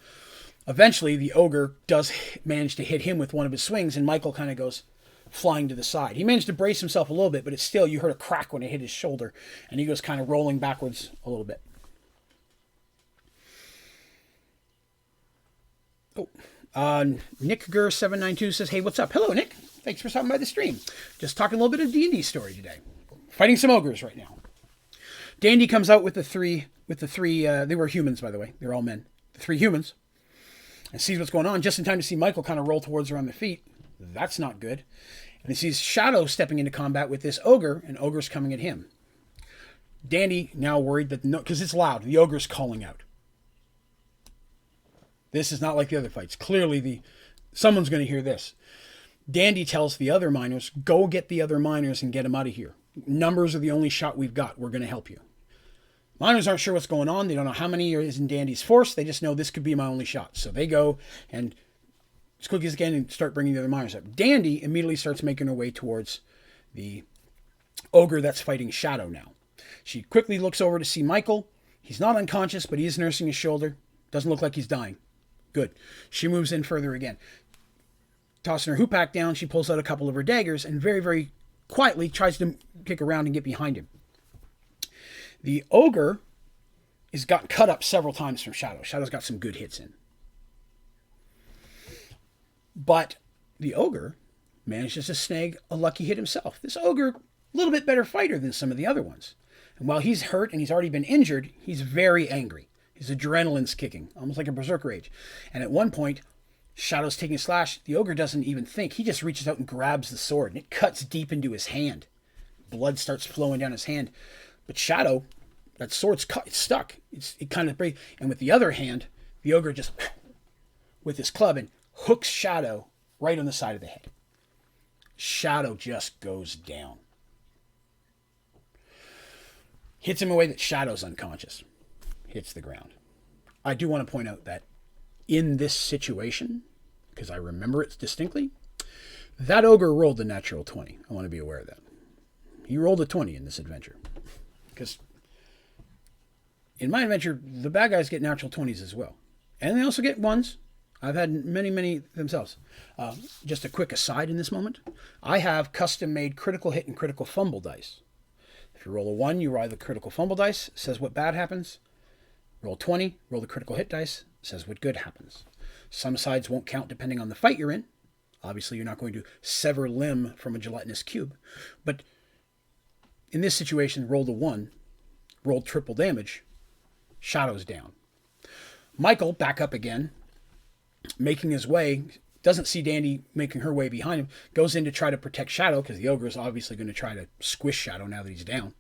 eventually the ogre does manage to hit him with one of his swings, and Michael kind of goes flying to the side. He managed to brace himself a little bit, but it's still, you heard a crack when it hit his shoulder, and he goes kind of rolling backwards a little bit. Nick Gur 792 says, hey, what's up? Hello, Nick. Thanks for stopping by the stream. Just talking a little bit of D&D story today. Fighting some ogres right now. Dandy comes out with the three, they were humans, by the way. They're all men. The three humans. And sees what's going on just in time to see Michael kind of roll towards her on the feet. That's not good. And he sees Shadow stepping into combat with this ogre, and ogre's coming at him. Dandy now worried that, because it's loud, the ogre's calling out. This is not like the other fights. Clearly, someone's going to hear this. Dandy tells the other miners, go get the other miners and get them out of here. Numbers are the only shot we've got. We're going to help you. Miners aren't sure what's going on. They don't know how many is in Dandy's force. They just know this could be my only shot. So they go and as quickly as they can and start bringing the other miners up. Dandy immediately starts making her way towards the ogre that's fighting Shadow now. She quickly looks over to see Michael. He's not unconscious, but he is nursing his shoulder. Doesn't look like he's dying. Good. She moves in further again. Tossing her hoopak down, she pulls out a couple of her daggers and very, very quietly tries to kick around and get behind him. The ogre has got cut up several times from Shadow. Shadow's got some good hits in. But the ogre manages to snag a lucky hit himself. This ogre, a little bit better fighter than some of the other ones. And while he's hurt and he's already been injured, he's very angry. His adrenaline's kicking, almost like a berserker rage. And at one point, Shadow's taking a slash. The ogre doesn't even think. He just reaches out and grabs the sword, and it cuts deep into his hand. Blood starts flowing down his hand. But Shadow, that sword's cut, it's stuck. It kind of breaks. And with the other hand, the ogre just, with his club, and hooks Shadow right on the side of the head. Shadow just goes down. Hits him away that Shadow's unconscious. Hits the ground. I do want to point out that in this situation, because I remember it distinctly, that ogre rolled a natural 20. I want to be aware of that. He rolled a 20 in this adventure. Because in my adventure, the bad guys get natural 20s as well. And they also get ones. I've had many themselves. Just a quick aside in this moment. I have custom-made critical hit and critical fumble dice. If you roll a 1, you roll the critical fumble dice. Says what bad happens. Roll 20, roll the critical hit dice. Says what good happens. Some sides won't count depending on the fight you're in. Obviously, you're not going to sever limb from a gelatinous cube. But in this situation, rolled a 1, rolled triple damage, Shadow's down. Michael, back up again, making his way, doesn't see Dandy making her way behind him, goes in to try to protect Shadow, because the ogre is obviously going to try to squish Shadow now that he's down.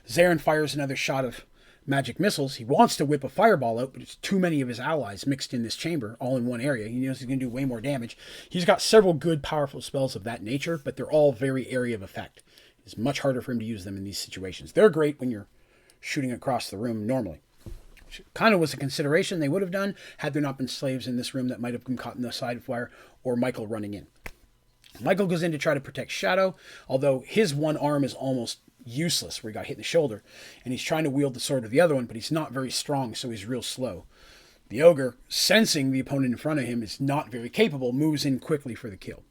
Zarin fires another shot of magic missiles. He wants to whip a fireball out, but it's too many of his allies mixed in this chamber, all in one area. He knows he's going to do way more damage. He's got several good, powerful spells of that nature, but they're all very area of effect. It's much harder for him to use them in these situations. They're great when you're shooting across the room normally. Which kind of was a consideration they would have done had there not been slaves in this room that might have been caught in the side fire, or Michael running in. Michael goes in to try to protect Shadow, although his one arm is almost useless, where he got hit in the shoulder, and he's trying to wield the sword of the other one, but he's not very strong, so he's real slow. The ogre, sensing the opponent in front of him is not very capable, moves in quickly for the kill.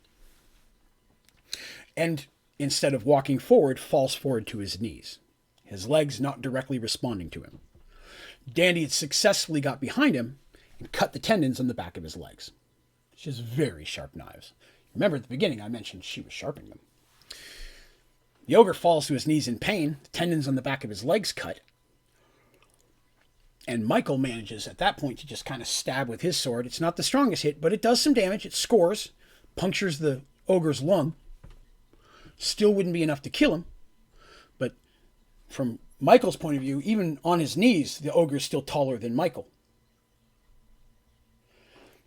And instead of walking forward, falls forward to his knees, his legs not directly responding to him. Dandy had successfully got behind him and cut the tendons on the back of his legs. Which is very sharp knives. Remember at the beginning I mentioned she was sharpening them. The ogre falls to his knees in pain, the tendons on the back of his legs cut. And Michael manages at that point to just kind of stab with his sword. It's not the strongest hit, but it does some damage. It scores, punctures the ogre's lung. Still wouldn't be enough to kill him. But from Michael's point of view, even on his knees, the ogre is still taller than Michael.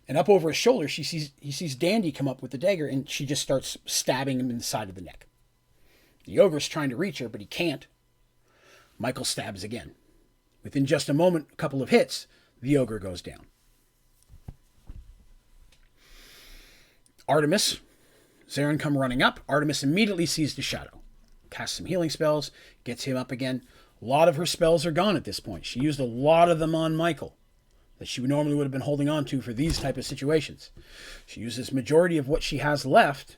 And up over his shoulder, he sees Dandy come up with the dagger, and she just starts stabbing him in the side of the neck. The ogre's trying to reach her, but he can't. Michael stabs again. Within just a moment, a couple of hits, the ogre goes down. Artemis, Zarin come running up. Artemis immediately sees the Shadow. Casts some healing spells, gets him up again. A lot of her spells are gone at this point. She used a lot of them on Michael that she normally would have been holding on to for these type of situations. She uses majority of what she has left,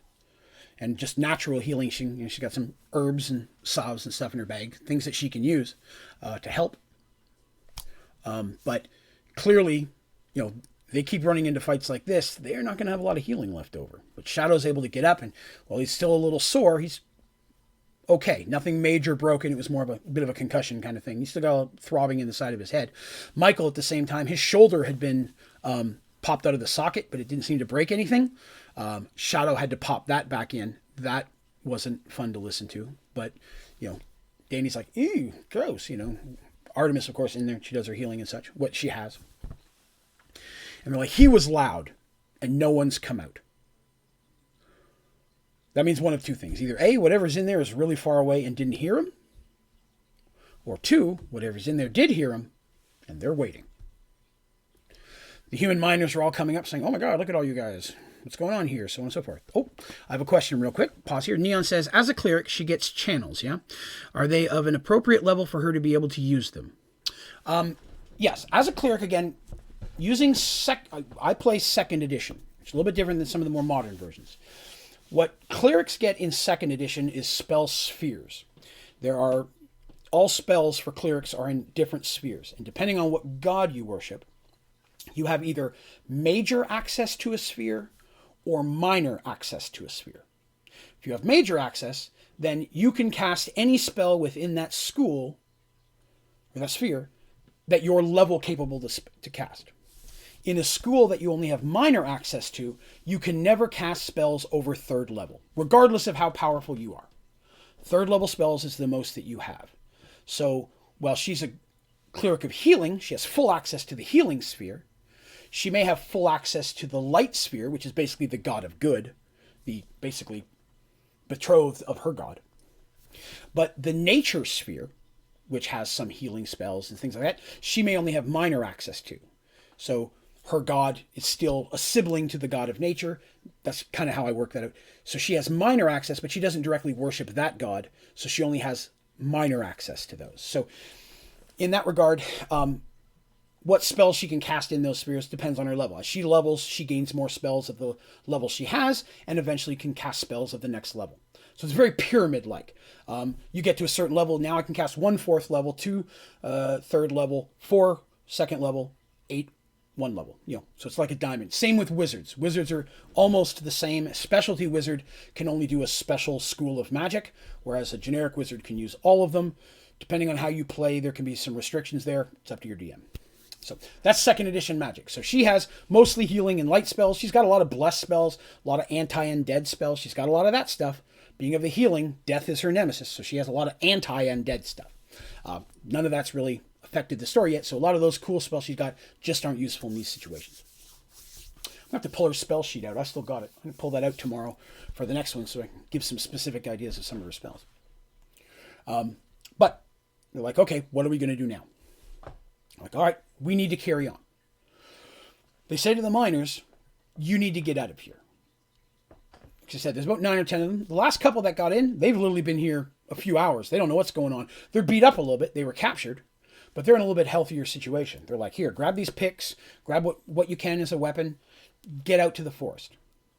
and just natural healing. She's got some herbs and salves and stuff in her bag, things that she can use to help. But clearly, they keep running into fights like this. They're not going to have a lot of healing left over. But Shadow's able to get up, and while he's still a little sore, he's okay. Nothing major broken. It was more of a bit of a concussion kind of thing. He's still got a throbbing in the side of his head. Michael, at the same time, his shoulder had been popped out of the socket, but it didn't seem to break anything. Shadow had to pop that back in. That wasn't fun to listen to. But, Danny's like, ew, gross, Artemis, of course, in there. She does her healing and such, what she has. And they're like, he was loud, and no one's come out. That means one of two things. Either A, whatever's in there is really far away and didn't hear him. Or two, whatever's in there did hear him, and they're waiting. The human miners are all coming up saying, oh my God, look at all you guys. What's going on here? So on and so forth. Oh, I have a question real quick. Pause here. Neon says, as a cleric, she gets channels, yeah? Are they of an appropriate level for her to be able to use them? Yes. As a cleric, again, using I play 2nd edition. It's a little bit different than some of the more modern versions. What clerics get in 2nd edition is spell spheres. All spells for clerics are in different spheres. And depending on what god you worship, you have either major access to a sphere or minor access to a sphere. If you have major access, then you can cast any spell within that school, or that sphere, that you're level capable to cast. In a school that you only have minor access to, you can never cast spells over 3rd level, regardless of how powerful you are. 3rd level spells is the most that you have. So while she's a cleric of healing, she has full access to the healing sphere. She may have full access to the light sphere, which is basically the god of good, the basically betrothed of her god. But the nature sphere, which has some healing spells and things like that, she may only have minor access to. So her god is still a sibling to the god of nature. That's kind of how I work that out. So she has minor access, but she doesn't directly worship that god. So she only has minor access to those. So in that regard, what spells she can cast in those spheres depends on her level. As she levels, she gains more spells of the level she has, and eventually can cast spells of the next level. So it's very pyramid-like. You get to a certain level, now I can cast 1 4th level, 2 3rd level, 4 2nd level, 8 1 level. So it's like a diamond. Same with wizards. Wizards are almost the same. A specialty wizard can only do a special school of magic, whereas a generic wizard can use all of them. Depending on how you play, there can be some restrictions there. It's up to your DM. So that's 2nd edition magic. So she has mostly healing and light spells. She's got a lot of bless spells, a lot of anti-undead spells. She's got a lot of that stuff. Being of the healing, death is her nemesis. So she has a lot of anti-undead stuff. None of that's really affected the story yet. So a lot of those cool spells she's got just aren't useful in these situations. I have to pull her spell sheet out. I still got it. I'm going to pull that out tomorrow for the next one so I can give some specific ideas of some of her spells. But they're like, okay, what are we going to do now? I'm like, all right, we need to carry on. They say to the miners, you need to get out of here. Like I said, there's about 9 or 10 of them. The last couple that got in, they've literally been here a few hours. They don't know what's going on. They're beat up a little bit. They were captured, but they're in a little bit healthier situation. They're like, here, grab these picks, grab what you can as a weapon, get out to the forest.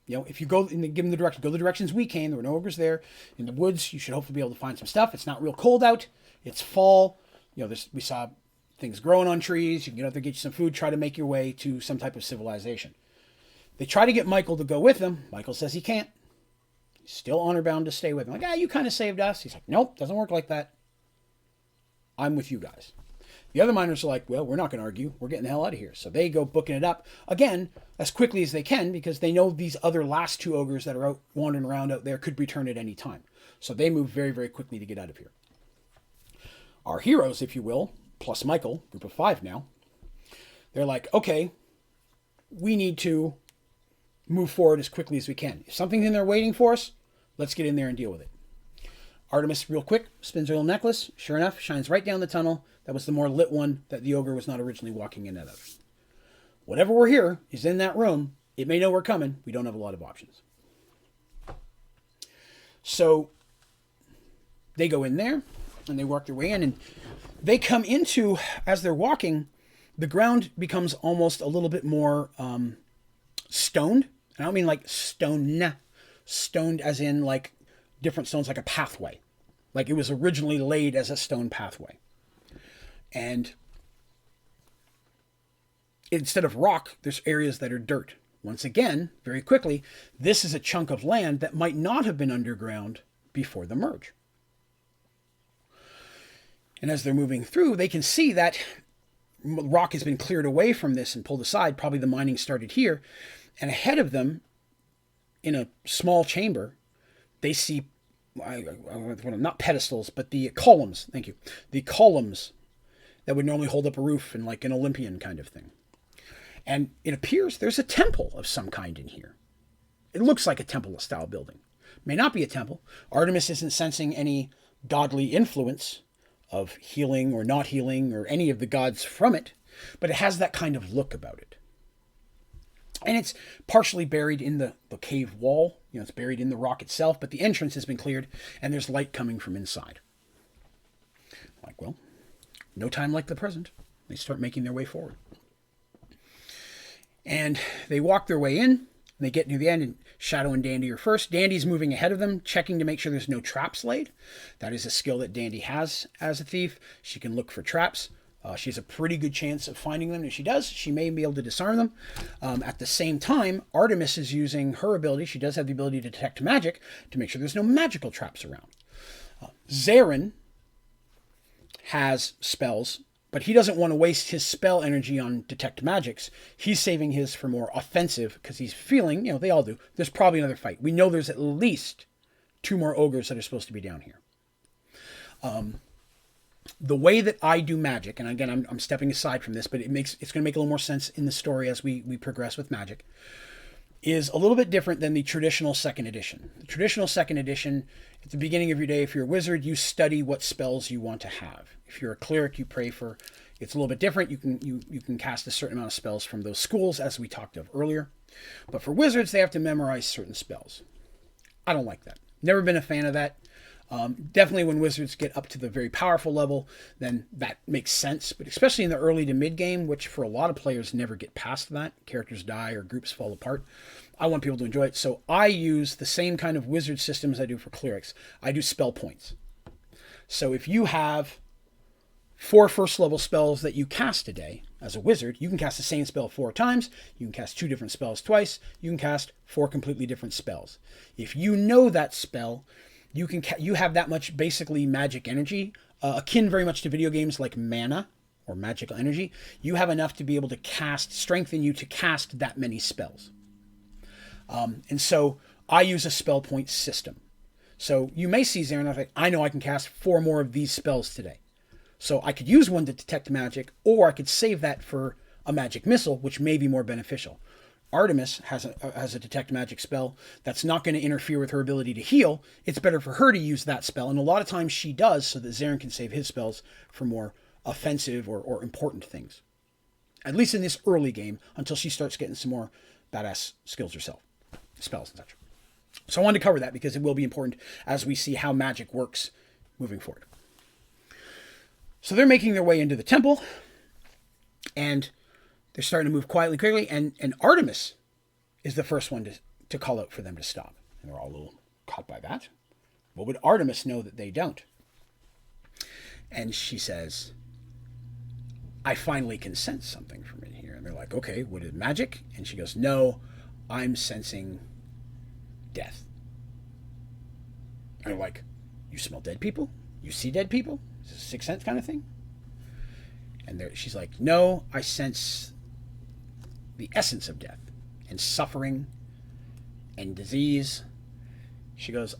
You know, if you go and give them the direction, go the directions we came. There were no ogres there. In the woods, you should hopefully be able to find some stuff. It's not real cold out. It's fall. You know, we saw things growing on trees. You can get out there, get you some food, try to make your way to some type of civilization. They try to get Michael to go with them. Michael says he can't. He's still honor bound to stay with them. Like, you kind of saved us. He's like, nope, doesn't work like that. I'm with you guys. The other miners are like, well, we're not going to argue. We're getting the hell out of here. So they go booking it up, again, as quickly as they can, because they know these other last 2 ogres that are out wandering around out there could return at any time. So they move very, very quickly to get out of here. Our heroes, if you will, plus Michael, group of 5 now, they're like, okay, we need to move forward as quickly as we can. If something's in there waiting for us, let's get in there and deal with it. Artemis, real quick, spins her little necklace. Sure enough, shines right down the tunnel. That was the more lit one that the ogre was not originally walking in out of. Whatever we're here is in that room. It may know we're coming. We don't have a lot of options. So they go in there and they work their way in, and they come into, as they're walking, the ground becomes almost a little bit more stoned. I don't mean like stoned as in like different stones, like a pathway. Like it was originally laid as a stone pathway. And instead of rock, there's areas that are dirt. Once again, very quickly, this is a chunk of land that might not have been underground before the merge. And as they're moving through, they can see that rock has been cleared away from this and pulled aside. Probably the mining started here. And ahead of them, in a small chamber, they see, not pedestals, but the columns. Thank you. The columns that would normally hold up a roof in like an Olympian kind of thing. And it appears there's a temple of some kind in here. It looks like a temple-style building. May not be a temple. Artemis isn't sensing any godly influence of healing or not healing or any of the gods from it, but it has that kind of look about it. And it's partially buried in the cave wall. You know, it's buried in the rock itself, but the entrance has been cleared and there's light coming from inside. Like, well, no time like the present. They start making their way forward. And they walk their way in, and they get near the end, and Shadow and Dandy are first. Dandy's moving ahead of them, checking to make sure there's no traps laid. That is a skill that Dandy has as a thief. She can look for traps. She has a pretty good chance of finding them. If she does, she may be able to disarm them. At the same time, Artemis is using her ability. She does have the ability to detect magic to make sure there's no magical traps around. Zarin has spells, but he doesn't want to waste his spell energy on detect magics. He's saving his for more offensive because he's feeling, they all do, there's probably another fight. We know there's at least 2 more ogres that are supposed to be down here. The way that I do magic, and again, I'm stepping aside from this, but it's going to make a little more sense in the story as we progress with magic, is a little bit different than the traditional 2nd edition. The traditional 2nd edition, at the beginning of your day, if you're a wizard, you study what spells you want to have. If you're a cleric, you pray for. It's a little bit different. You can cast a certain amount of spells from those schools, as we talked of earlier. But for wizards, they have to memorize certain spells. I don't like that. Never been a fan of that. Definitely when wizards get up to the very powerful level, then that makes sense. But especially in the early to mid game, which for a lot of players never get past that, characters die or groups fall apart, I want people to enjoy it. So I use the same kind of wizard system as I do for clerics. I do spell points. So if you have 4 first level spells that you cast a day as a wizard, you can cast the same spell 4 times. You can cast 2 different spells twice. You can cast 4 completely different spells. If you know that spell, you have that much basically magic energy, akin very much to video games like mana or magical energy. You have enough to be able to strengthen you to cast that many spells. And so I use a spell point system. So you may see Zarin, I know I can cast 4 more of these spells today. So I could use one to detect magic, or I could save that for a magic missile, which may be more beneficial. Artemis has a detect magic spell that's not going to interfere with her ability to heal. It's better for her to use that spell, and a lot of times she does, so that Zarin can save his spells for more offensive or important things. At least in this early game, until she starts getting some more badass skills herself, spells and such. So I wanted to cover that because it will be important as we see how magic works moving forward. So they're making their way into the temple, and they're starting to move quickly, and Artemis is the first one to call out for them to stop. And they're all a little caught by that. What would Artemis know that they don't? And she says, I finally can sense something from in here. And they're like, okay, what is magic? And she goes, no, I'm sensing death. And they're like, you smell dead people? You see dead people? Is this a sixth sense kind of thing? And she's like, no, I sense the essence of death and suffering and disease. She goes,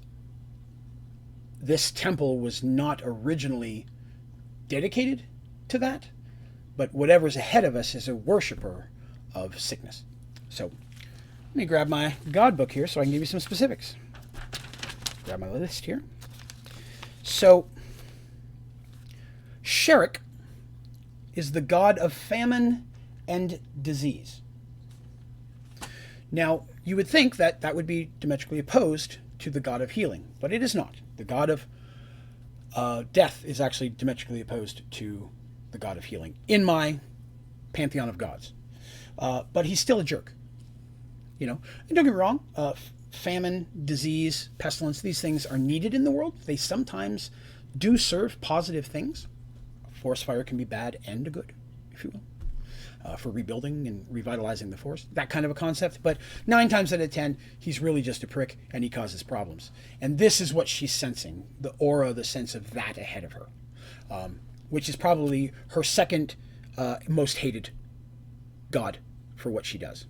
this temple was not originally dedicated to that, but whatever's ahead of us is a worshiper of sickness. So let me grab my God book here so I can give you some specifics. Grab my list here. So Sherik is the god of famine and disease. Now, you would think that that would be diametrically opposed to the god of healing, but it is not. The god of death is actually diametrically opposed to the god of healing in my pantheon of gods. But he's still a jerk. You know, and don't get me wrong, famine, disease, pestilence, these things are needed in the world. They sometimes do serve positive things. Forest fire can be bad and good, if you will, for rebuilding and revitalizing the forest. That kind of a concept. But 9 times out of 10, he's really just a prick and he causes problems. And this is what she's sensing, the aura, the sense of that ahead of her, which is probably her second most hated god for what she does.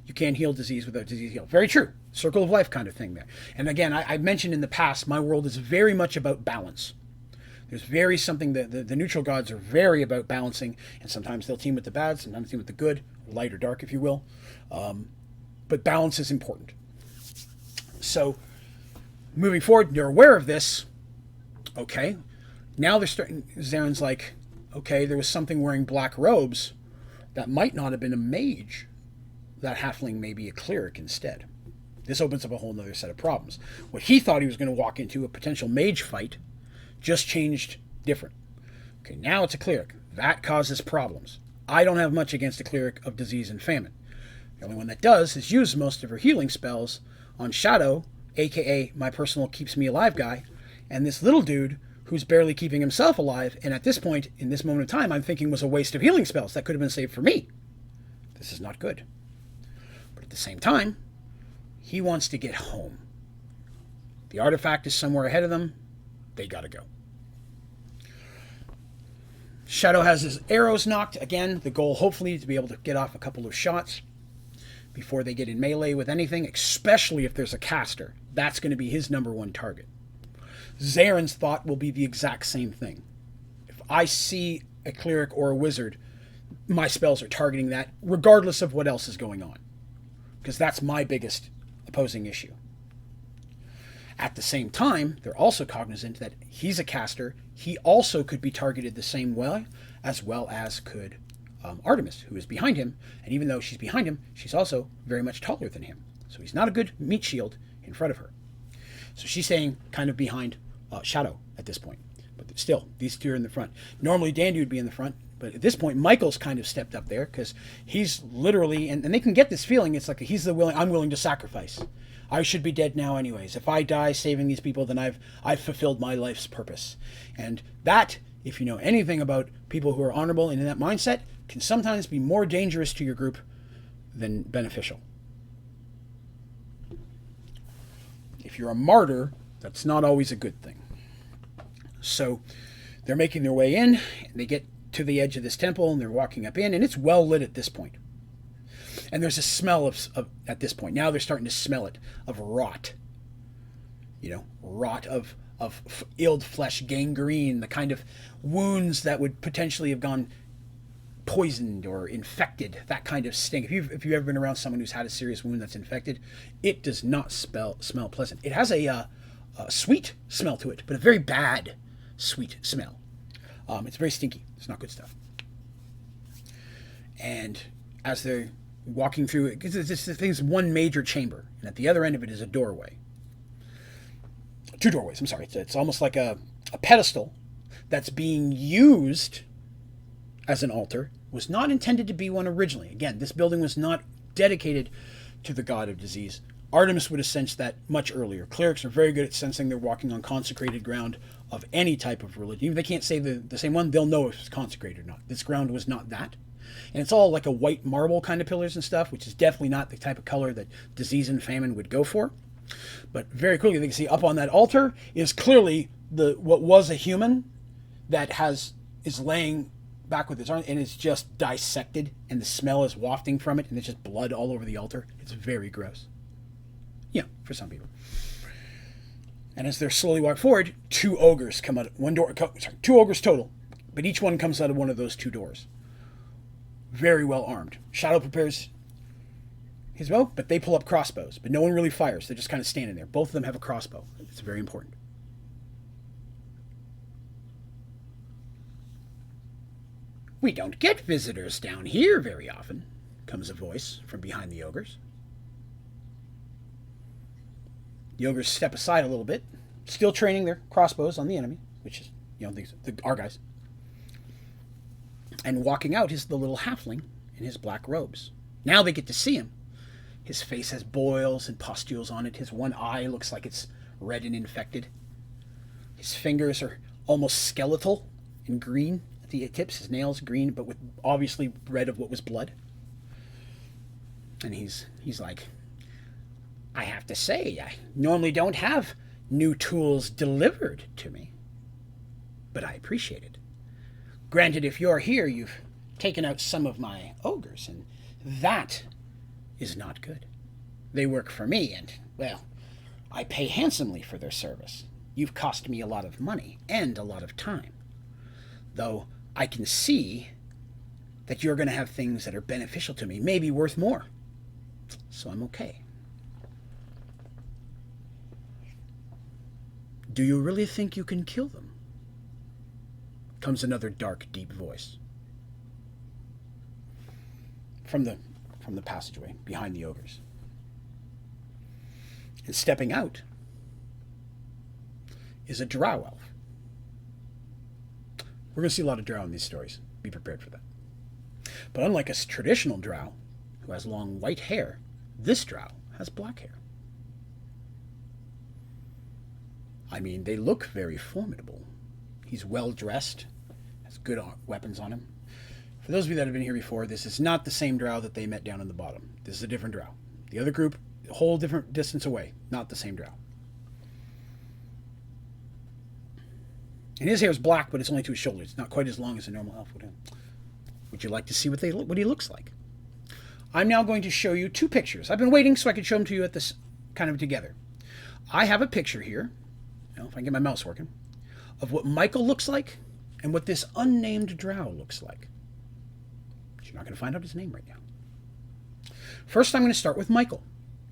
You can't heal disease without disease healed. Very true. Circle of life kind of thing there. And again, I mentioned in the past, my world is very much about balance. There's very something that the neutral gods are very about balancing, and sometimes they'll team with the bad, sometimes team with the good, light or dark, if you will. But balance is important. So, moving forward, you're aware of this. Okay. Now they're starting, Zarin's like, okay, there was something wearing black robes that might not have been a mage. That halfling may be a cleric instead. This opens up a whole other set of problems. What he thought he was going to walk into, a potential mage fight, just changed different. Okay, now it's a cleric. That causes problems. I don't have much against a cleric of disease and famine. The only one that does is use most of her healing spells on Shadow, aka my personal keeps me alive guy, and this little dude who's barely keeping himself alive, and at this point, in this moment of time, I'm thinking was a waste of healing spells that could have been saved for me. This is not good. But at the same time, he wants to get home. The artifact is somewhere ahead of them. They gotta go. Shadow has his arrows knocked. Again, the goal hopefully to be able to get off a couple of shots before they get in melee with anything, especially if there's a caster. That's going to be his number one target. Zarin's thought will be the exact same thing. If I see a cleric or a wizard, my spells are targeting that regardless of what else is going on. Because that's my biggest opposing issue. At the same time, they're also cognizant that he's a caster. He also could be targeted the same way as could Artemis, who is behind him. And even though she's behind him, she's also very much taller than him. So he's not a good meat shield in front of her. So she's staying kind of behind Shadow at this point. But still, these two are in the front. Normally, Dandy would be in the front. But at this point, Michael's kind of stepped up there because he's literally, and they can get this feeling, it's like I'm willing to sacrifice. I should be dead now anyways. If I die saving these people, then I've fulfilled my life's purpose. And that, if you know anything about people who are honorable and in that mindset, can sometimes be more dangerous to your group than beneficial. If you're a martyr, that's not always a good thing. So they're making their way in, and they get to the edge of this temple, and they're walking up in, and it's well lit at this point. And there's a smell of at this point. Now they're starting to smell it, of rot. You know, rot of of ill flesh, gangrene, the kind of wounds that would potentially have gone poisoned or infected, that kind of stink. If you've ever been around someone who's had a serious wound that's infected, it does not smell pleasant. It has a sweet smell to it, but a very bad sweet smell. It's very stinky. It's not good stuff. And as they're walking through it, because this thing's one major chamber, and at the other end of it is a doorway. Two doorways, I'm sorry. It's almost like a pedestal that's being used as an altar. Was not intended to be one originally. Again, this building was not dedicated to the god of disease. Artemis would have sensed that much earlier. Clerics are very good at sensing they're walking on consecrated ground of any type of religion. Even if they can't say the same one, they'll know if it's consecrated or not. This ground was not that. And it's all like a white marble kind of pillars and stuff, which is definitely not the type of color that disease and famine would go for. But very quickly, they can see up on that altar is clearly what was a human that is laying back with its arm, and it's just dissected, and the smell is wafting from it, and there's just blood all over the altar. It's very gross. Yeah, for some people. And as they're slowly walking forward, two ogres come out. Two ogres total, but each one comes out of one of those two doors. Very well armed. Shadow prepares his bow, but they pull up crossbows. But no one really fires. They're just kind of standing there. Both of them have a crossbow. It's very important. "We don't get visitors down here very often," comes a voice from behind the ogres. The ogres step aside a little bit, still training their crossbows on the enemy, which is, our guys. And walking out is the little halfling in his black robes. Now they get to see him. His face has boils and pustules on it. His one eye looks like it's red and infected. His fingers are almost skeletal and green at the tips. His nails green, but with obviously red of what was blood. And he's like, "I have to say, I normally don't have new tools delivered to me, but I appreciate it. Granted, if you're here, you've taken out some of my ogres, and that is not good. They work for me, and, well, I pay handsomely for their service. You've cost me a lot of money and a lot of time. Though I can see that you're going to have things that are beneficial to me, maybe worth more. So I'm okay. Do you really think you can kill them?" Comes another dark, deep voice from the passageway behind the ogres. And stepping out is a drow elf. We're going to see a lot of drow in these stories. Be prepared for that. But unlike a traditional drow who has long white hair, this drow has black hair. I mean, they look very formidable. He's well dressed, has good weapons on him. For those of you that have been here before, this is not the same drow that they met down in the bottom. This is a different drow. The other group, a whole different distance away, not the same drow. And his hair is black, but it's only to his shoulders. It's not quite as long as a normal elf would have. Would you like to see what he looks like? I'm now going to show you two pictures. I've been waiting so I could show them to you at this kind of together. I have a picture here, if I can get my mouse working, of what Michael looks like and what this unnamed drow looks like. But you're not going to find out his name right now. First, I'm going to start with Michael.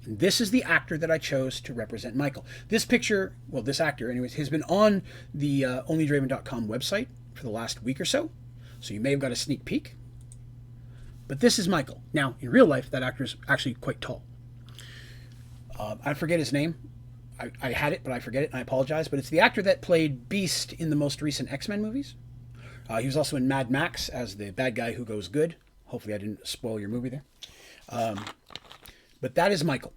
And this is the actor that I chose to represent Michael. This picture, well, this actor, anyways, has been on the Onlydraven.com website for the last week or so. So you may have got a sneak peek. But this is Michael. Now, in real life, that actor is actually quite tall. I forget his name. I had it, but I forget it, and I apologize. But it's the actor that played Beast in the most recent X-Men movies. He was also in Mad Max as the bad guy who goes good. Hopefully I didn't spoil your movie there. But that is Michael.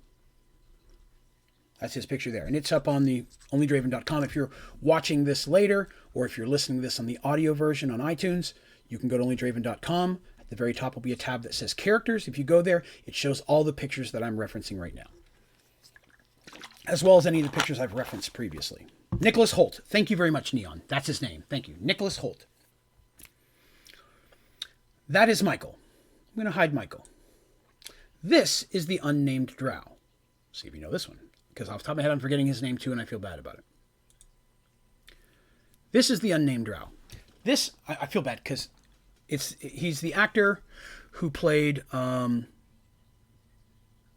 That's his picture there. And it's up on the Onlydraven.com. If you're watching this later, or if you're listening to this on the audio version on iTunes, you can go to Onlydraven.com. At the very top will be a tab that says Characters. If you go there, it shows all the pictures that I'm referencing right now, as well as any of the pictures I've referenced previously. Nicholas Holt. Thank you very much, Neon. That's his name. Thank you. Nicholas Holt. That is Michael. I'm going to hide Michael. This is the Unnamed Drow. See if you know this one. Because off the top of my head, I'm forgetting his name too, and I feel bad about it. This is the Unnamed Drow. This, I feel bad because he's the actor who played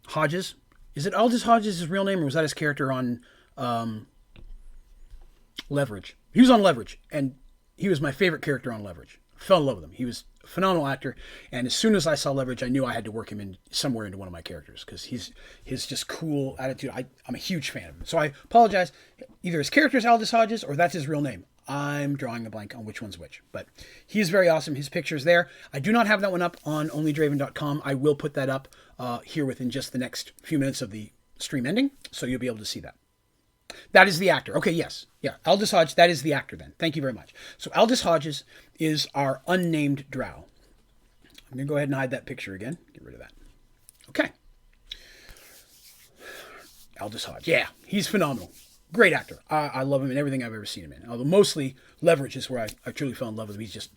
Hodges. Is it Aldous Hodges' his real name, or was that his character on Leverage? He was on Leverage, and he was my favorite character on Leverage. I fell in love with him. He was a phenomenal actor, and as soon as I saw Leverage, I knew I had to work him in somewhere into one of my characters because his just cool attitude. I'm a huge fan of him. So I apologize. Either his character is Aldous Hodges or that's his real name. I'm drawing a blank on which one's which, but he is very awesome. His picture's there. I do not have that one up on Onlydraven.com. I will put that up here within just the next few minutes of the stream ending, so you'll be able to see that. That is the actor. Okay, yes. Yeah, Aldous Hodges, that is the actor then. Thank you very much. So Aldous Hodges is our Unnamed Drow. I'm going to go ahead and hide that picture again. Get rid of that. Okay. Aldous Hodges. Yeah, he's phenomenal. Great actor. I love him in everything I've ever seen him in. Although mostly Leverage is where I truly fell in love with him. He's just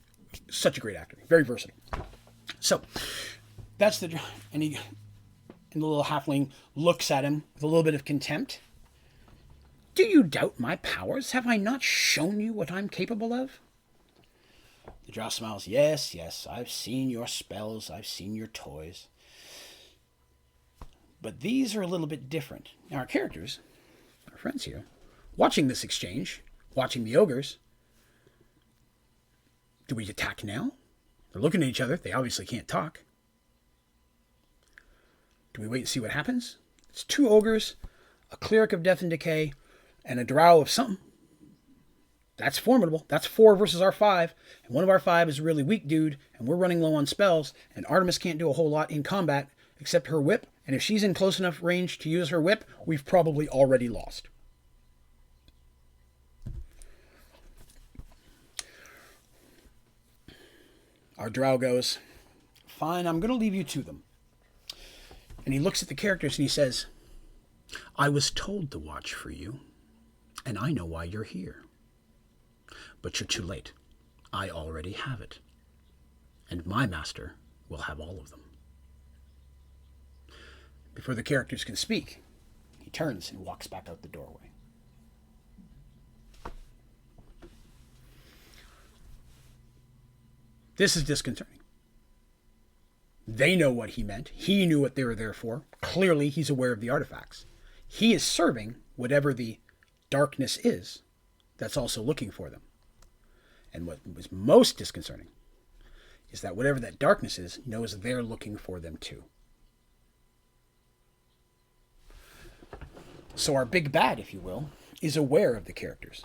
such a great actor. Very versatile. So, that's the... And the little halfling looks at him with a little bit of contempt. Do you doubt my powers? Have I not shown you what I'm capable of? The drow smiles. Yes, I've seen your spells. I've seen your toys. But these are a little bit different. Now, our characters... friends here, watching this exchange, watching the ogres. Do we attack now? They're looking at each other. They obviously can't talk. Do we wait and see what happens? It's 2 ogres, a cleric of death and decay, and a drow of something. That's formidable. That's 4 versus our 5. And one of our 5 is a really weak dude, and we're running low on spells, and Artemis can't do a whole lot in combat except her whip. And if she's in close enough range to use her whip, we've probably already lost. Our drow goes, fine, I'm going to leave you to them. And he looks at the characters and he says, I was told to watch for you, and I know why you're here. But you're too late. I already have it. And my master will have all of them. Before the characters can speak, he turns and walks back out the doorway. This is disconcerting. They know what he meant. He knew what they were there for. Clearly, he's aware of the artifacts. He is serving whatever the darkness is that's also looking for them. And what was most disconcerting is that whatever that darkness is knows they're looking for them too. So our big bad, if you will, is aware of the characters.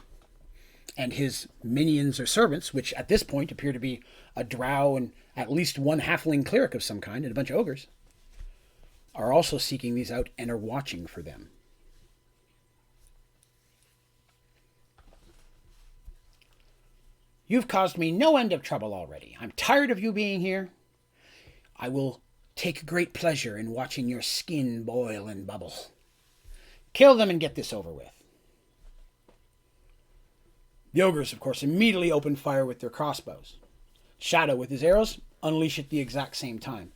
And his minions or servants, which at this point appear to be a drow and at least one halfling cleric of some kind and a bunch of ogres, are also seeking these out and are watching for them. You've caused me no end of trouble already. I'm tired of you being here. I will take great pleasure in watching your skin boil and bubble. Kill them and get this over with. The ogres, of course, immediately open fire with their crossbows. Shadow, with his arrows, unleash at the exact same time.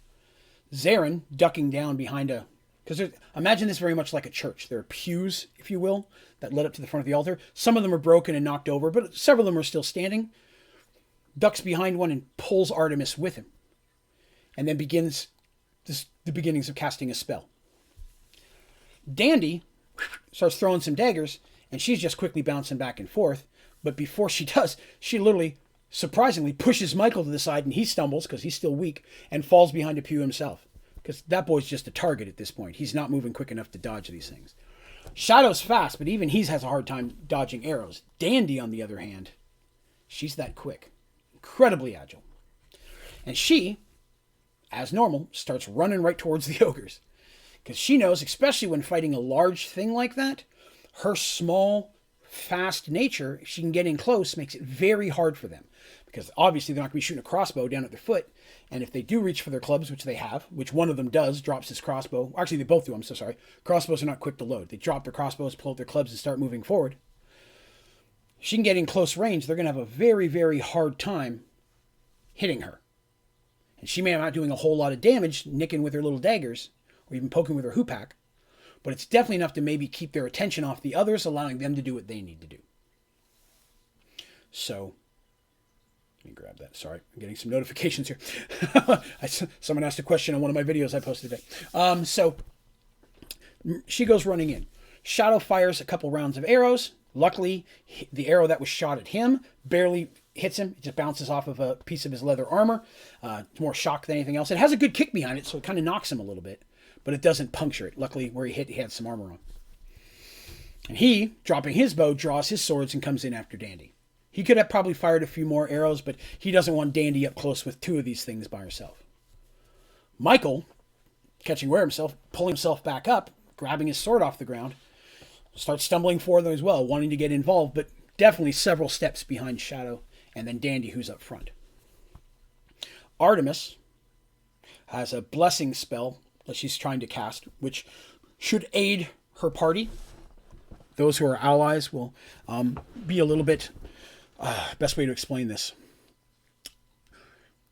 Zarin, ducking down behind a... Because imagine this very much like a church. There are pews, if you will, that led up to the front of the altar. Some of them are broken and knocked over, but several of them are still standing. Ducks behind one and pulls Artemis with him. And then begins the beginnings of casting a spell. Dandy starts throwing some daggers, and she's just quickly bouncing back and forth. But before she does, she literally, surprisingly, pushes Michael to the side, and he stumbles, because he's still weak, and falls behind a pew himself. Because that boy's just a target at this point. He's not moving quick enough to dodge these things. Shadow's fast, but even he has a hard time dodging arrows. Dandy, on the other hand, she's that quick. Incredibly agile. And she, as normal, starts running right towards the ogres. Because she knows, especially when fighting a large thing like that, her small, fast nature, if she can get in close, makes it very hard for them. Because obviously they're not going to be shooting a crossbow down at their foot. And if they do reach for their clubs, which they have, which one of them does, drops his crossbow. Actually, they both do, I'm so sorry. Crossbows are not quick to load. They drop their crossbows, pull out their clubs, and start moving forward. If she can get in close range, they're going to have a very, very hard time hitting her. And she may not doing a whole lot of damage, nicking with her little daggers, or even poking with her hoopak. But it's definitely enough to maybe keep their attention off the others, allowing them to do what they need to do. So let me grab that. Sorry, I'm getting some notifications here. Someone asked a question on one of my videos I posted today. So she goes running in. Shadow fires a couple rounds of arrows. Luckily, the arrow that was shot at him barely hits him. It just bounces off of a piece of his leather armor. It's more shock than anything else. It has a good kick behind it, so it kind of knocks him a little bit, but it doesn't puncture it. Luckily, where he hit, he had some armor on. And he, dropping his bow, draws his swords and comes in after Dandy. He could have probably fired a few more arrows, but he doesn't want Dandy up close with two of these things by herself. Michael, catching aware of himself, pulling himself back up, grabbing his sword off the ground, starts stumbling forward as well, wanting to get involved, but definitely several steps behind Shadow and then Dandy, who's up front. Artemis has a blessing spell that she's trying to cast, which should aid her party. Those who are allies will be a little bit, best way to explain this,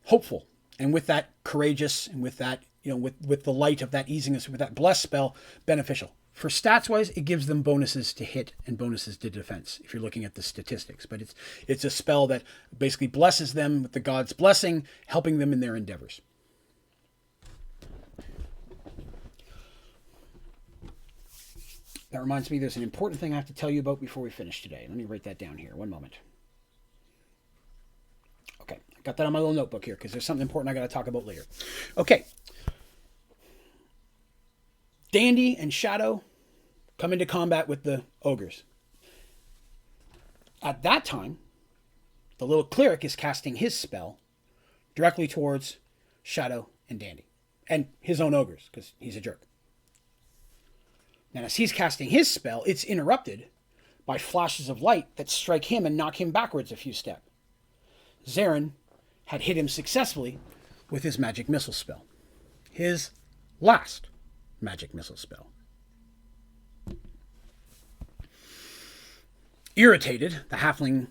hopeful. And with that, courageous, and with that, with the light of that easiness, with that bless spell, beneficial. For stats-wise, it gives them bonuses to hit and bonuses to defense, if you're looking at the statistics. But it's a spell that basically blesses them with the god's blessing, helping them in their endeavors. That reminds me, there's an important thing I have to tell you about before we finish today. Let me write that down here. One moment. Okay, I got that on my little notebook here because there's something important I got to talk about later. Okay. Dandy and Shadow come into combat with the ogres. At that time, the little cleric is casting his spell directly towards Shadow and Dandy. And his own ogres, because he's a jerk. Now, as he's casting his spell, it's interrupted by flashes of light that strike him and knock him backwards a few steps. Zarin had hit him successfully with his magic missile spell. His last magic missile spell. Irritated, the halfling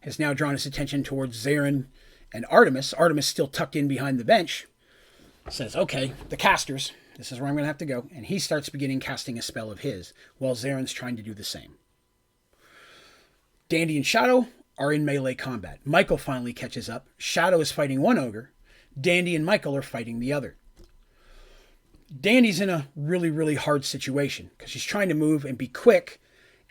has now drawn his attention towards Zarin and Artemis. Artemis, still tucked in behind the bench, says, okay, the casters, this is where I'm going to have to go. And he starts beginning casting a spell of his, while Zarin's trying to do the same. Dandy and Shadow are in melee combat. Michael finally catches up. Shadow is fighting one ogre. Dandy and Michael are fighting the other. Dandy's in a really, really hard situation because she's trying to move and be quick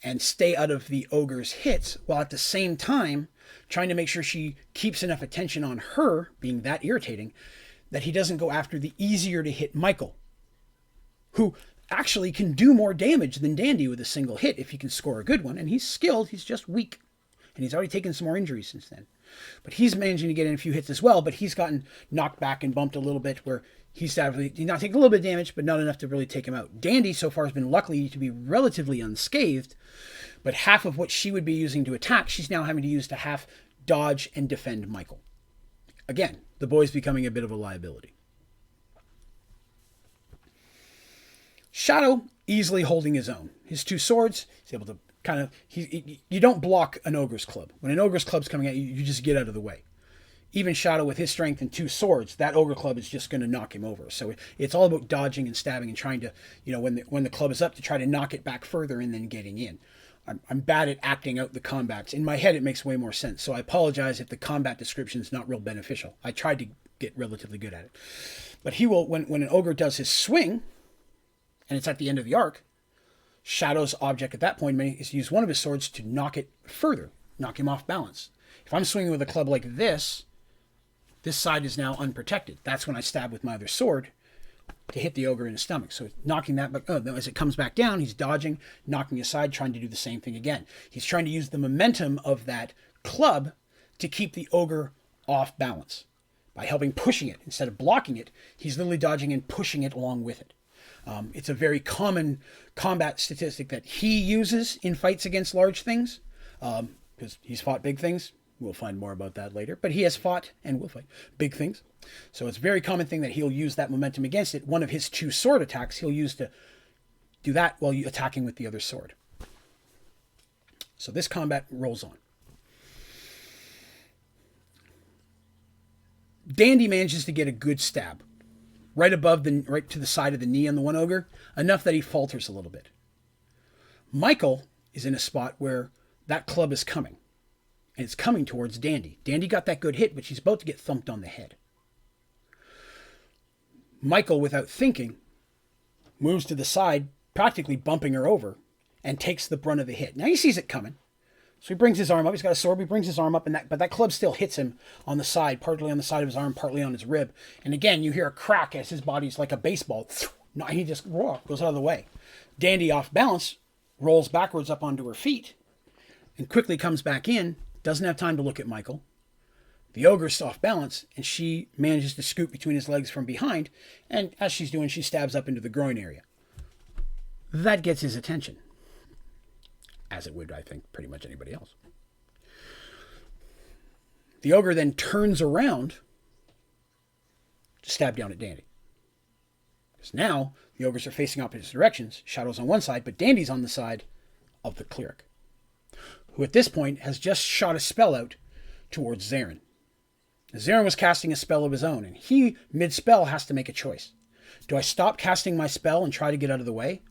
and stay out of the ogre's hits, while at the same time trying to make sure she keeps enough attention on her, being that irritating, that he doesn't go after the easier to hit Michael, who actually can do more damage than Dandy with a single hit if he can score a good one. And he's skilled, he's just weak. And he's already taken some more injuries since then. But he's managing to get in a few hits as well, but he's gotten knocked back and bumped a little bit, where he's not taking a little bit of damage, but not enough to really take him out. Dandy so far has been lucky to be relatively unscathed, but half of what she would be using to attack, she's now having to use to half dodge and defend Michael. Again, the boy's becoming a bit of a liability. Shadow easily holding his own. His two swords, he's able to kind of, you don't block an ogre's club. When an ogre's club's coming at you, you just get out of the way. Even Shadow with his strength and two swords, that ogre club is just going to knock him over. So it's all about dodging and stabbing and trying to, when the club is up, to try to knock it back further and then getting in. I'm bad at acting out the combats. In my head, it makes way more sense. So I apologize if the combat description is not real beneficial. I tried to get relatively good at it. But he will, when an ogre does his swing, and it's at the end of the arc, Shadow's object at that point is to use one of his swords to knock it further, knock him off balance. If I'm swinging with a club like this side is now unprotected. That's when I stab with my other sword to hit the ogre in the stomach. So knocking that back, as it comes back down, he's dodging, knocking aside, trying to do the same thing again. He's trying to use the momentum of that club to keep the ogre off balance. By helping pushing it, instead of blocking it, he's literally dodging and pushing it along with it. It's a very common combat statistic that he uses in fights against large things, because he's fought big things. We'll find more about that later. But he has fought and will fight big things. So it's a very common thing that he'll use that momentum against it. One of his two sword attacks he'll use to do that while you're attacking with the other sword. So this combat rolls on. Dandy manages to get a good stab. Right to the side of the knee on the one ogre, enough that he falters a little bit. Michael is in a spot where that club is coming. and it's coming towards Dandy. Dandy got that good hit, but she's about to get thumped on the head. Michael, without thinking, moves to the side, practically bumping her over, and takes the brunt of the hit. Now he sees it coming, so he brings his arm up. He's got a sword. He brings his arm up, but that club still hits him on the side, partly on the side of his arm, partly on his rib. And again, you hear a crack as his body's like a baseball. He just goes out of the way. Dandy, off balance, rolls backwards up onto her feet, and quickly comes back in. Doesn't have time to look at Michael. The ogre's off balance, and she manages to scoot between his legs from behind, and as she's doing, she stabs up into the groin area. That gets his attention, as it would, I think, pretty much anybody else. The ogre then turns around to stab down at Dandy. Because now, the ogres are facing opposite directions, Shadow's on one side, but Dandy's on the side of the cleric, who at this point has just shot a spell out towards Zarin. Zarin was casting a spell of his own, and he, mid-spell, has to make a choice. Do I stop casting my spell and try to get out of the way?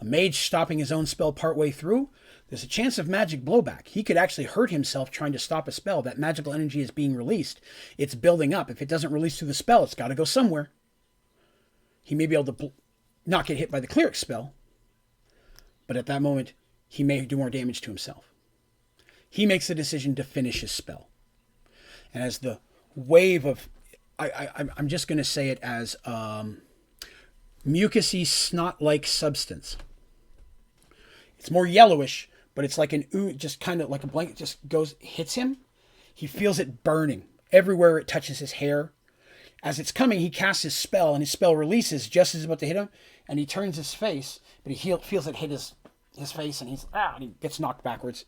A mage stopping his own spell partway through? There's a chance of magic blowback. He could actually hurt himself trying to stop a spell. That magical energy is being released. It's building up. If it doesn't release through the spell, it's got to go somewhere. He may be able to not get hit by the cleric's spell, but at that moment, he may do more damage to himself. He makes the decision to finish his spell. And as the wave of, I'm just going to say it as mucousy snot-like substance. It's more yellowish, but it's like just kind of like a blanket, just hits him. He feels it burning everywhere it touches his hair. As it's coming, he casts his spell, and his spell releases just as it's about to hit him, and he turns his face, but he feels it hit his face, and he gets knocked backwards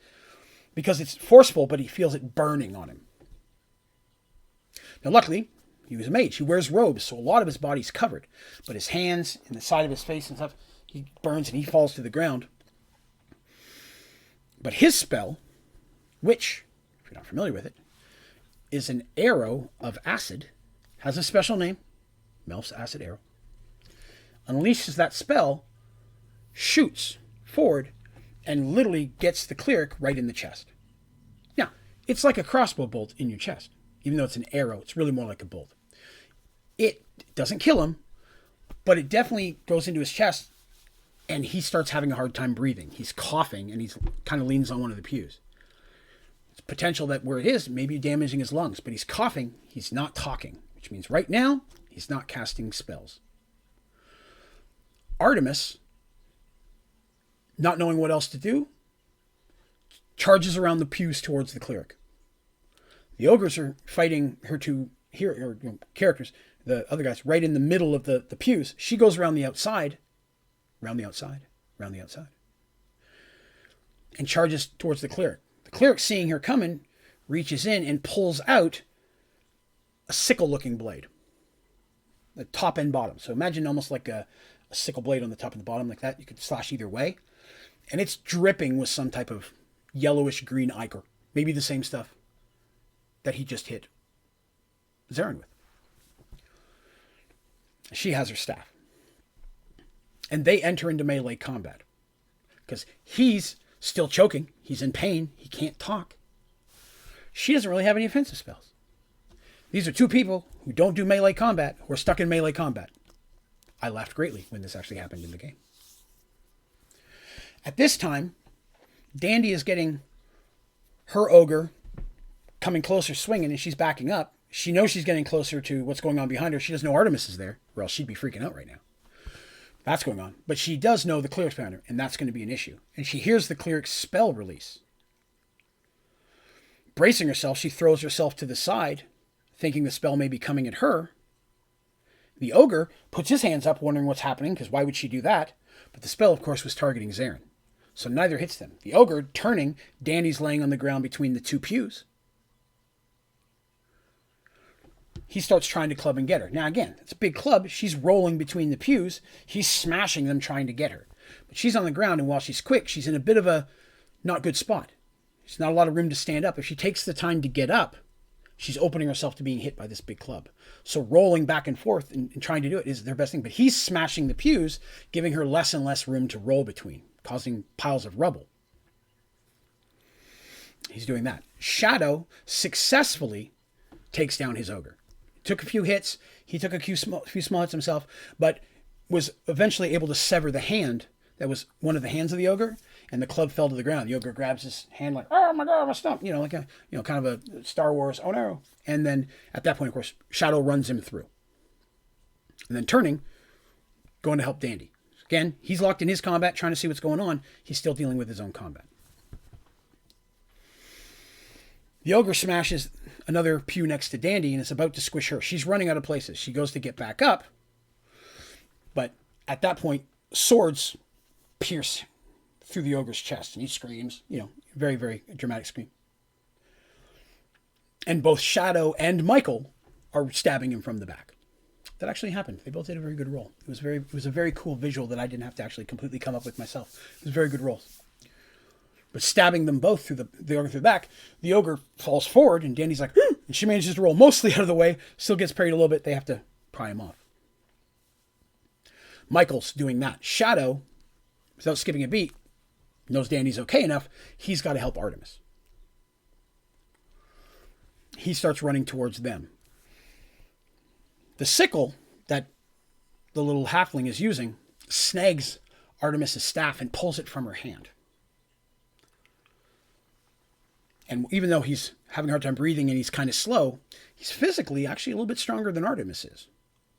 because it's forceful, but he feels it burning on him. Now, luckily, he was a mage. He wears robes, so a lot of his body's covered. But his hands and the side of his face and stuff, he burns and he falls to the ground. But his spell, which, if you're not familiar with it, is an arrow of acid, has a special name, Melf's Acid Arrow, unleashes that spell, shoots forward, and literally gets the cleric right in the chest. Now, it's like a crossbow bolt in your chest. Even though it's an arrow, it's really more like a bolt. It doesn't kill him, but it definitely goes into his chest, and he starts having a hard time breathing. He's coughing, and he's kind of leans on one of the pews. It's potential that where it is, maybe damaging his lungs, but he's coughing, he's not talking, which means right now, he's not casting spells. Artemis, not knowing what else to do, charges around the pews towards the cleric. The ogres are fighting her two characters, the other guys, right in the middle of the pews. She goes around the outside, and charges towards the cleric. The cleric, seeing her coming, reaches in and pulls out a sickle-looking blade, the top and bottom. So imagine almost like a sickle blade on the top and the bottom like that. You could slash either way. And it's dripping with some type of yellowish green ichor, maybe the same stuff that he just hit Zarin with. She has her staff. And they enter into melee combat. Because he's still choking. He's in pain. He can't talk. She doesn't really have any offensive spells. These are two people who don't do melee combat, who are stuck in melee combat. I laughed greatly when this actually happened in the game. At this time, Dandy is getting her ogre coming closer, swinging, and she's backing up. She knows she's getting closer to what's going on behind her. She doesn't know Artemis is there, or else she'd be freaking out right now. That's going on. But she does know the cleric's behind her, and that's going to be an issue. And she hears the cleric's spell release. Bracing herself, she throws herself to the side, thinking the spell may be coming at her. The ogre puts his hands up, wondering what's happening, because why would she do that? But the spell, of course, was targeting Zarin. So neither hits them. The ogre, turning, Dandy's laying on the ground between the two pews. He starts trying to club and get her. Now again, it's a big club. She's rolling between the pews. He's smashing them trying to get her. But she's on the ground, and while she's quick, she's in a bit of a not good spot. There's not a lot of room to stand up. If she takes the time to get up, she's opening herself to being hit by this big club. So rolling back and forth and trying to do it is their best thing. But he's smashing the pews, giving her less and less room to roll between, causing piles of rubble. He's doing that. Shadow successfully takes down his ogre. Took a few hits. He took a few small hits himself, but was eventually able to sever the hand that was one of the hands of the ogre, and the club fell to the ground. The ogre grabs his hand like, oh my god, my stump, like a, kind of a Star Wars, oh no. And then at that point, of course, Shadow runs him through. And then turning, going to help Dandy. Again, he's locked in his combat, trying to see what's going on. He's still dealing with his own combat. The ogre smashes another pew next to Dandy and is about to squish her. She's running out of places. She goes to get back up, but at that point, swords pierce through the ogre's chest, and he screams, very, very dramatic scream. And both Shadow and Michael are stabbing him from the back. That actually happened. They both did a very good roll. It was a very cool visual that I didn't have to actually completely come up with myself. It was very good rolls. But stabbing them both through the ogre through the back, the ogre falls forward, and Dandy's like, and she manages to roll mostly out of the way, still gets parried a little bit. They have to pry him off. Michael's doing that. Shadow, without skipping a beat, knows Dandy's okay enough. He's got to help Artemis. He starts running towards them. The sickle that the little halfling is using snags Artemis' staff and pulls it from her hand. And even though he's having a hard time breathing and he's kind of slow, he's physically actually a little bit stronger than Artemis is.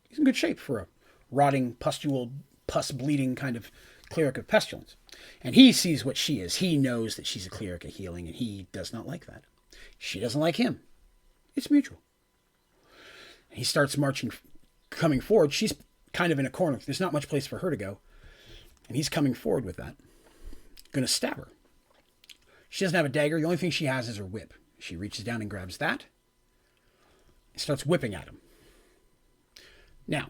He's in good shape for a rotting, pustule, pus-bleeding kind of cleric of pestilence. And he sees what she is. He knows that she's a cleric of healing, and he does not like that. She doesn't like him. It's mutual. He starts marching, coming forward. She's kind of in a corner. There's not much place for her to go. And he's coming forward with that. Going to stab her. She doesn't have a dagger. The only thing she has is her whip. She reaches down and grabs that. And starts whipping at him. Now,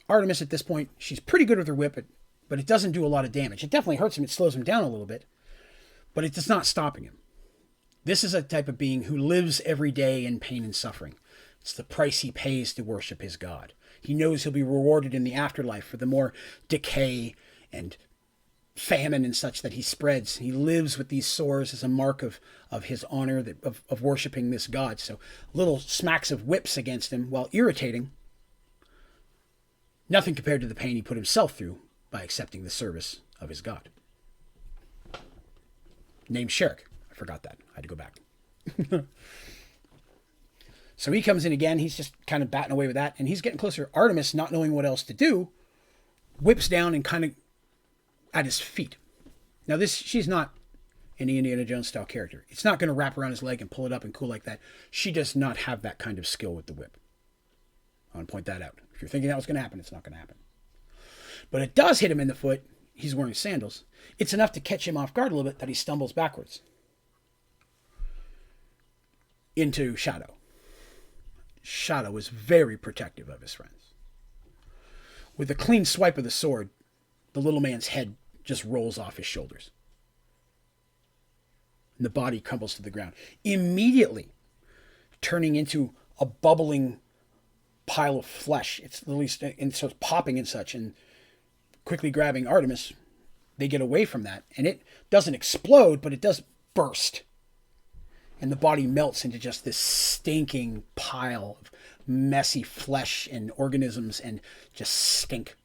Artemis at this point, she's pretty good with her whip, but it doesn't do a lot of damage. It definitely hurts him. It slows him down a little bit. But it's not stopping him. This is a type of being who lives every day in pain and suffering. It's the price he pays to worship his god. He knows he'll be rewarded in the afterlife for the more decay and famine and such that he spreads. He lives with these sores as a mark of his honor, of worshiping this god. So little smacks of whips against him, while irritating, nothing compared to the pain he put himself through by accepting the service of his god. Named Sherrick. I forgot that. I had to go back. So he comes in again. He's just kind of batting away with that. And he's getting closer. Artemis, not knowing what else to do, whips down and kind of at his feet. Now she's not an Indiana Jones style character. It's not going to wrap around his leg and pull it up and cool like that. She does not have that kind of skill with the whip. I want to point that out. If you're thinking that was going to happen, it's not going to happen. But it does hit him in the foot. He's wearing sandals. It's enough to catch him off guard a little bit that he stumbles backwards into Shadow. Shadow is very protective of his friends. With a clean swipe of the sword, the little man's head just rolls off his shoulders. And the body crumbles to the ground, immediately turning into a bubbling pile of flesh. It's literally, and so it's popping and such, and quickly grabbing Artemis, they get away from that, and it doesn't explode, but it does burst. And the body melts into just this stinking pile of messy flesh and organisms and just stink.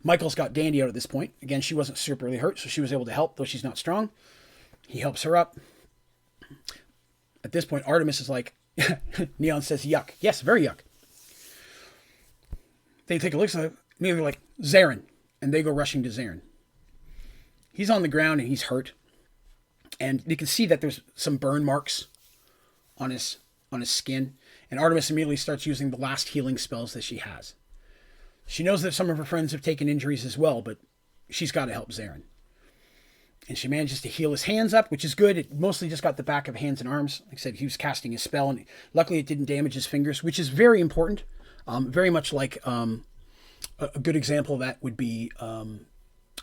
Michael's got Dandy out at this point. Again, she wasn't superly hurt, so she was able to help, though she's not strong. He helps her up. At this point, Artemis is like, Neon says, yuck. Yes, very yuck. They take a look at it. They're like, Zarin. And they go rushing to Zarin. He's on the ground and he's hurt. And you can see that there's some burn marks on his skin. And Artemis immediately starts using the last healing spells that she has. She knows that some of her friends have taken injuries as well, but she's got to help Zarin. And she manages to heal his hands up, which is good. It mostly just got the back of hands and arms. Like I said, he was casting his spell, and luckily it didn't damage his fingers, which is very important. Very much like a good example of that would be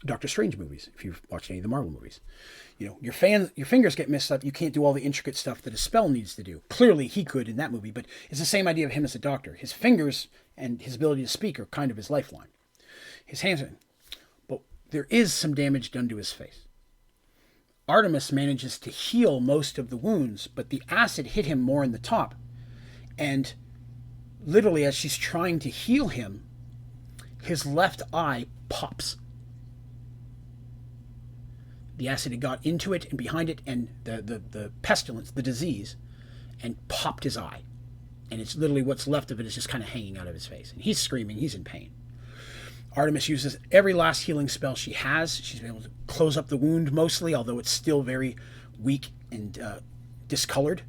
Doctor Strange movies, if you've watched any of the Marvel movies. You know, your fingers get messed up, you can't do all the intricate stuff that a spell needs to do. Clearly he could in that movie, but it's the same idea of him as a doctor. His fingers and his ability to speak are kind of his lifeline. His hands are, but there is some damage done to his face. Artemis manages to heal most of the wounds, but the acid hit him more in the top. And literally, as she's trying to heal him, his left eye pops. The acid had got into it and behind it, and the pestilence, the disease, and popped his eye. And it's literally what's left of it is just kind of hanging out of his face. And he's screaming, he's in pain. Artemis uses every last healing spell she has. She's been able to close up the wound mostly, although it's still very weak and discolored.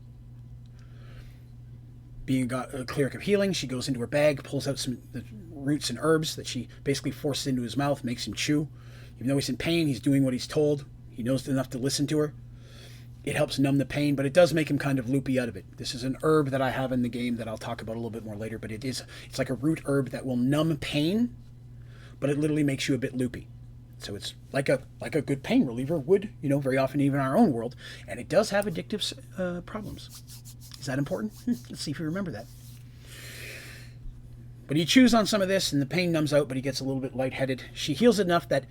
Being a cleric of healing, she goes into her bag, pulls out some roots and herbs that she basically forces into his mouth, makes him chew. Even though he's in pain, he's doing what he's told. He knows enough to listen to her. It helps numb the pain, but it does make him kind of loopy out of it. This is an herb that I have in the game that I'll talk about a little bit more later, but it's like a root herb that will numb pain, but it literally makes you a bit loopy. So it's like a good pain reliever would, very often even in our own world, and it does have addictive problems. Is that important? Let's see if you remember that. But he chews on some of this, and the pain numbs out, but he gets a little bit lightheaded. She heals enough that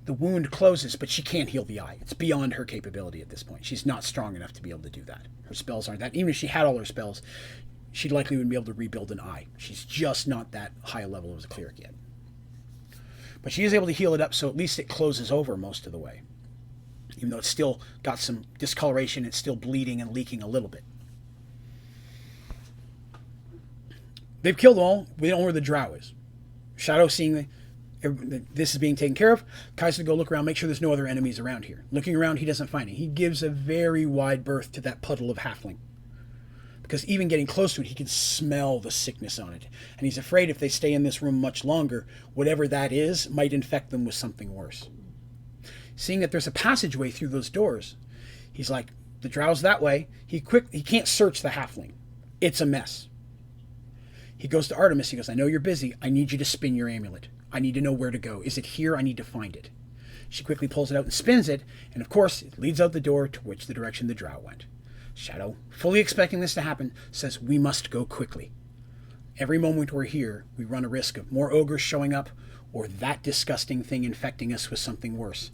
the wound closes, but she can't heal the eye. It's beyond her capability at this point. She's not strong enough to be able to do that. Her spells aren't that. Even if she had all her spells, she likely wouldn't be able to rebuild an eye. She's just not that high a level as a cleric yet. But she is able to heal it up, so at least it closes over most of the way. Even though it's still got some discoloration, it's still bleeding and leaking a little bit. They've killed them all. We don't know where the drow is. Shadow, seeing this is being taken care of, tries to go look around, make sure there's no other enemies around here. Looking around, he doesn't find it. He gives a very wide berth to that puddle of halfling. Because even getting close to it, he can smell the sickness on it. And he's afraid if they stay in this room much longer, whatever that is might infect them with something worse. Seeing that there's a passageway through those doors, he's like, the drow's that way. He can't search the halfling. It's a mess. He goes to Artemis. He goes, I know you're busy. I need you to spin your amulet. I need to know where to go. Is it here? I need to find it. She quickly pulls it out and spins it. And of course, it leads out the door to which the direction the drow went. Shadow, fully expecting this to happen, says we must go quickly. Every moment we're here, we run a risk of more ogres showing up or that disgusting thing infecting us with something worse.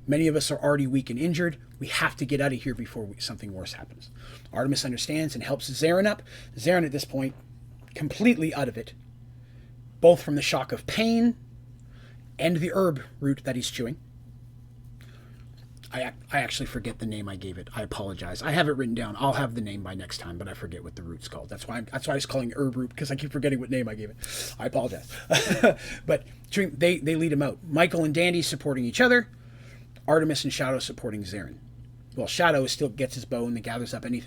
Many of us are already weak and injured. We have to get out of here before something worse happens. Artemis understands and helps Zarin up. Zarin at this point, completely out of it, both from the shock of pain and the herb root that he's chewing. I actually forget the name I gave it. I apologize. I have it written down. I'll have the name by next time, but I forget what the root's called. That's why I was calling it herb root, because I keep forgetting what name I gave it. I apologize. But they lead him out. Michael and Dandy supporting each other. Artemis and Shadow supporting Zarin. Well, Shadow still gets his bow and gathers up anything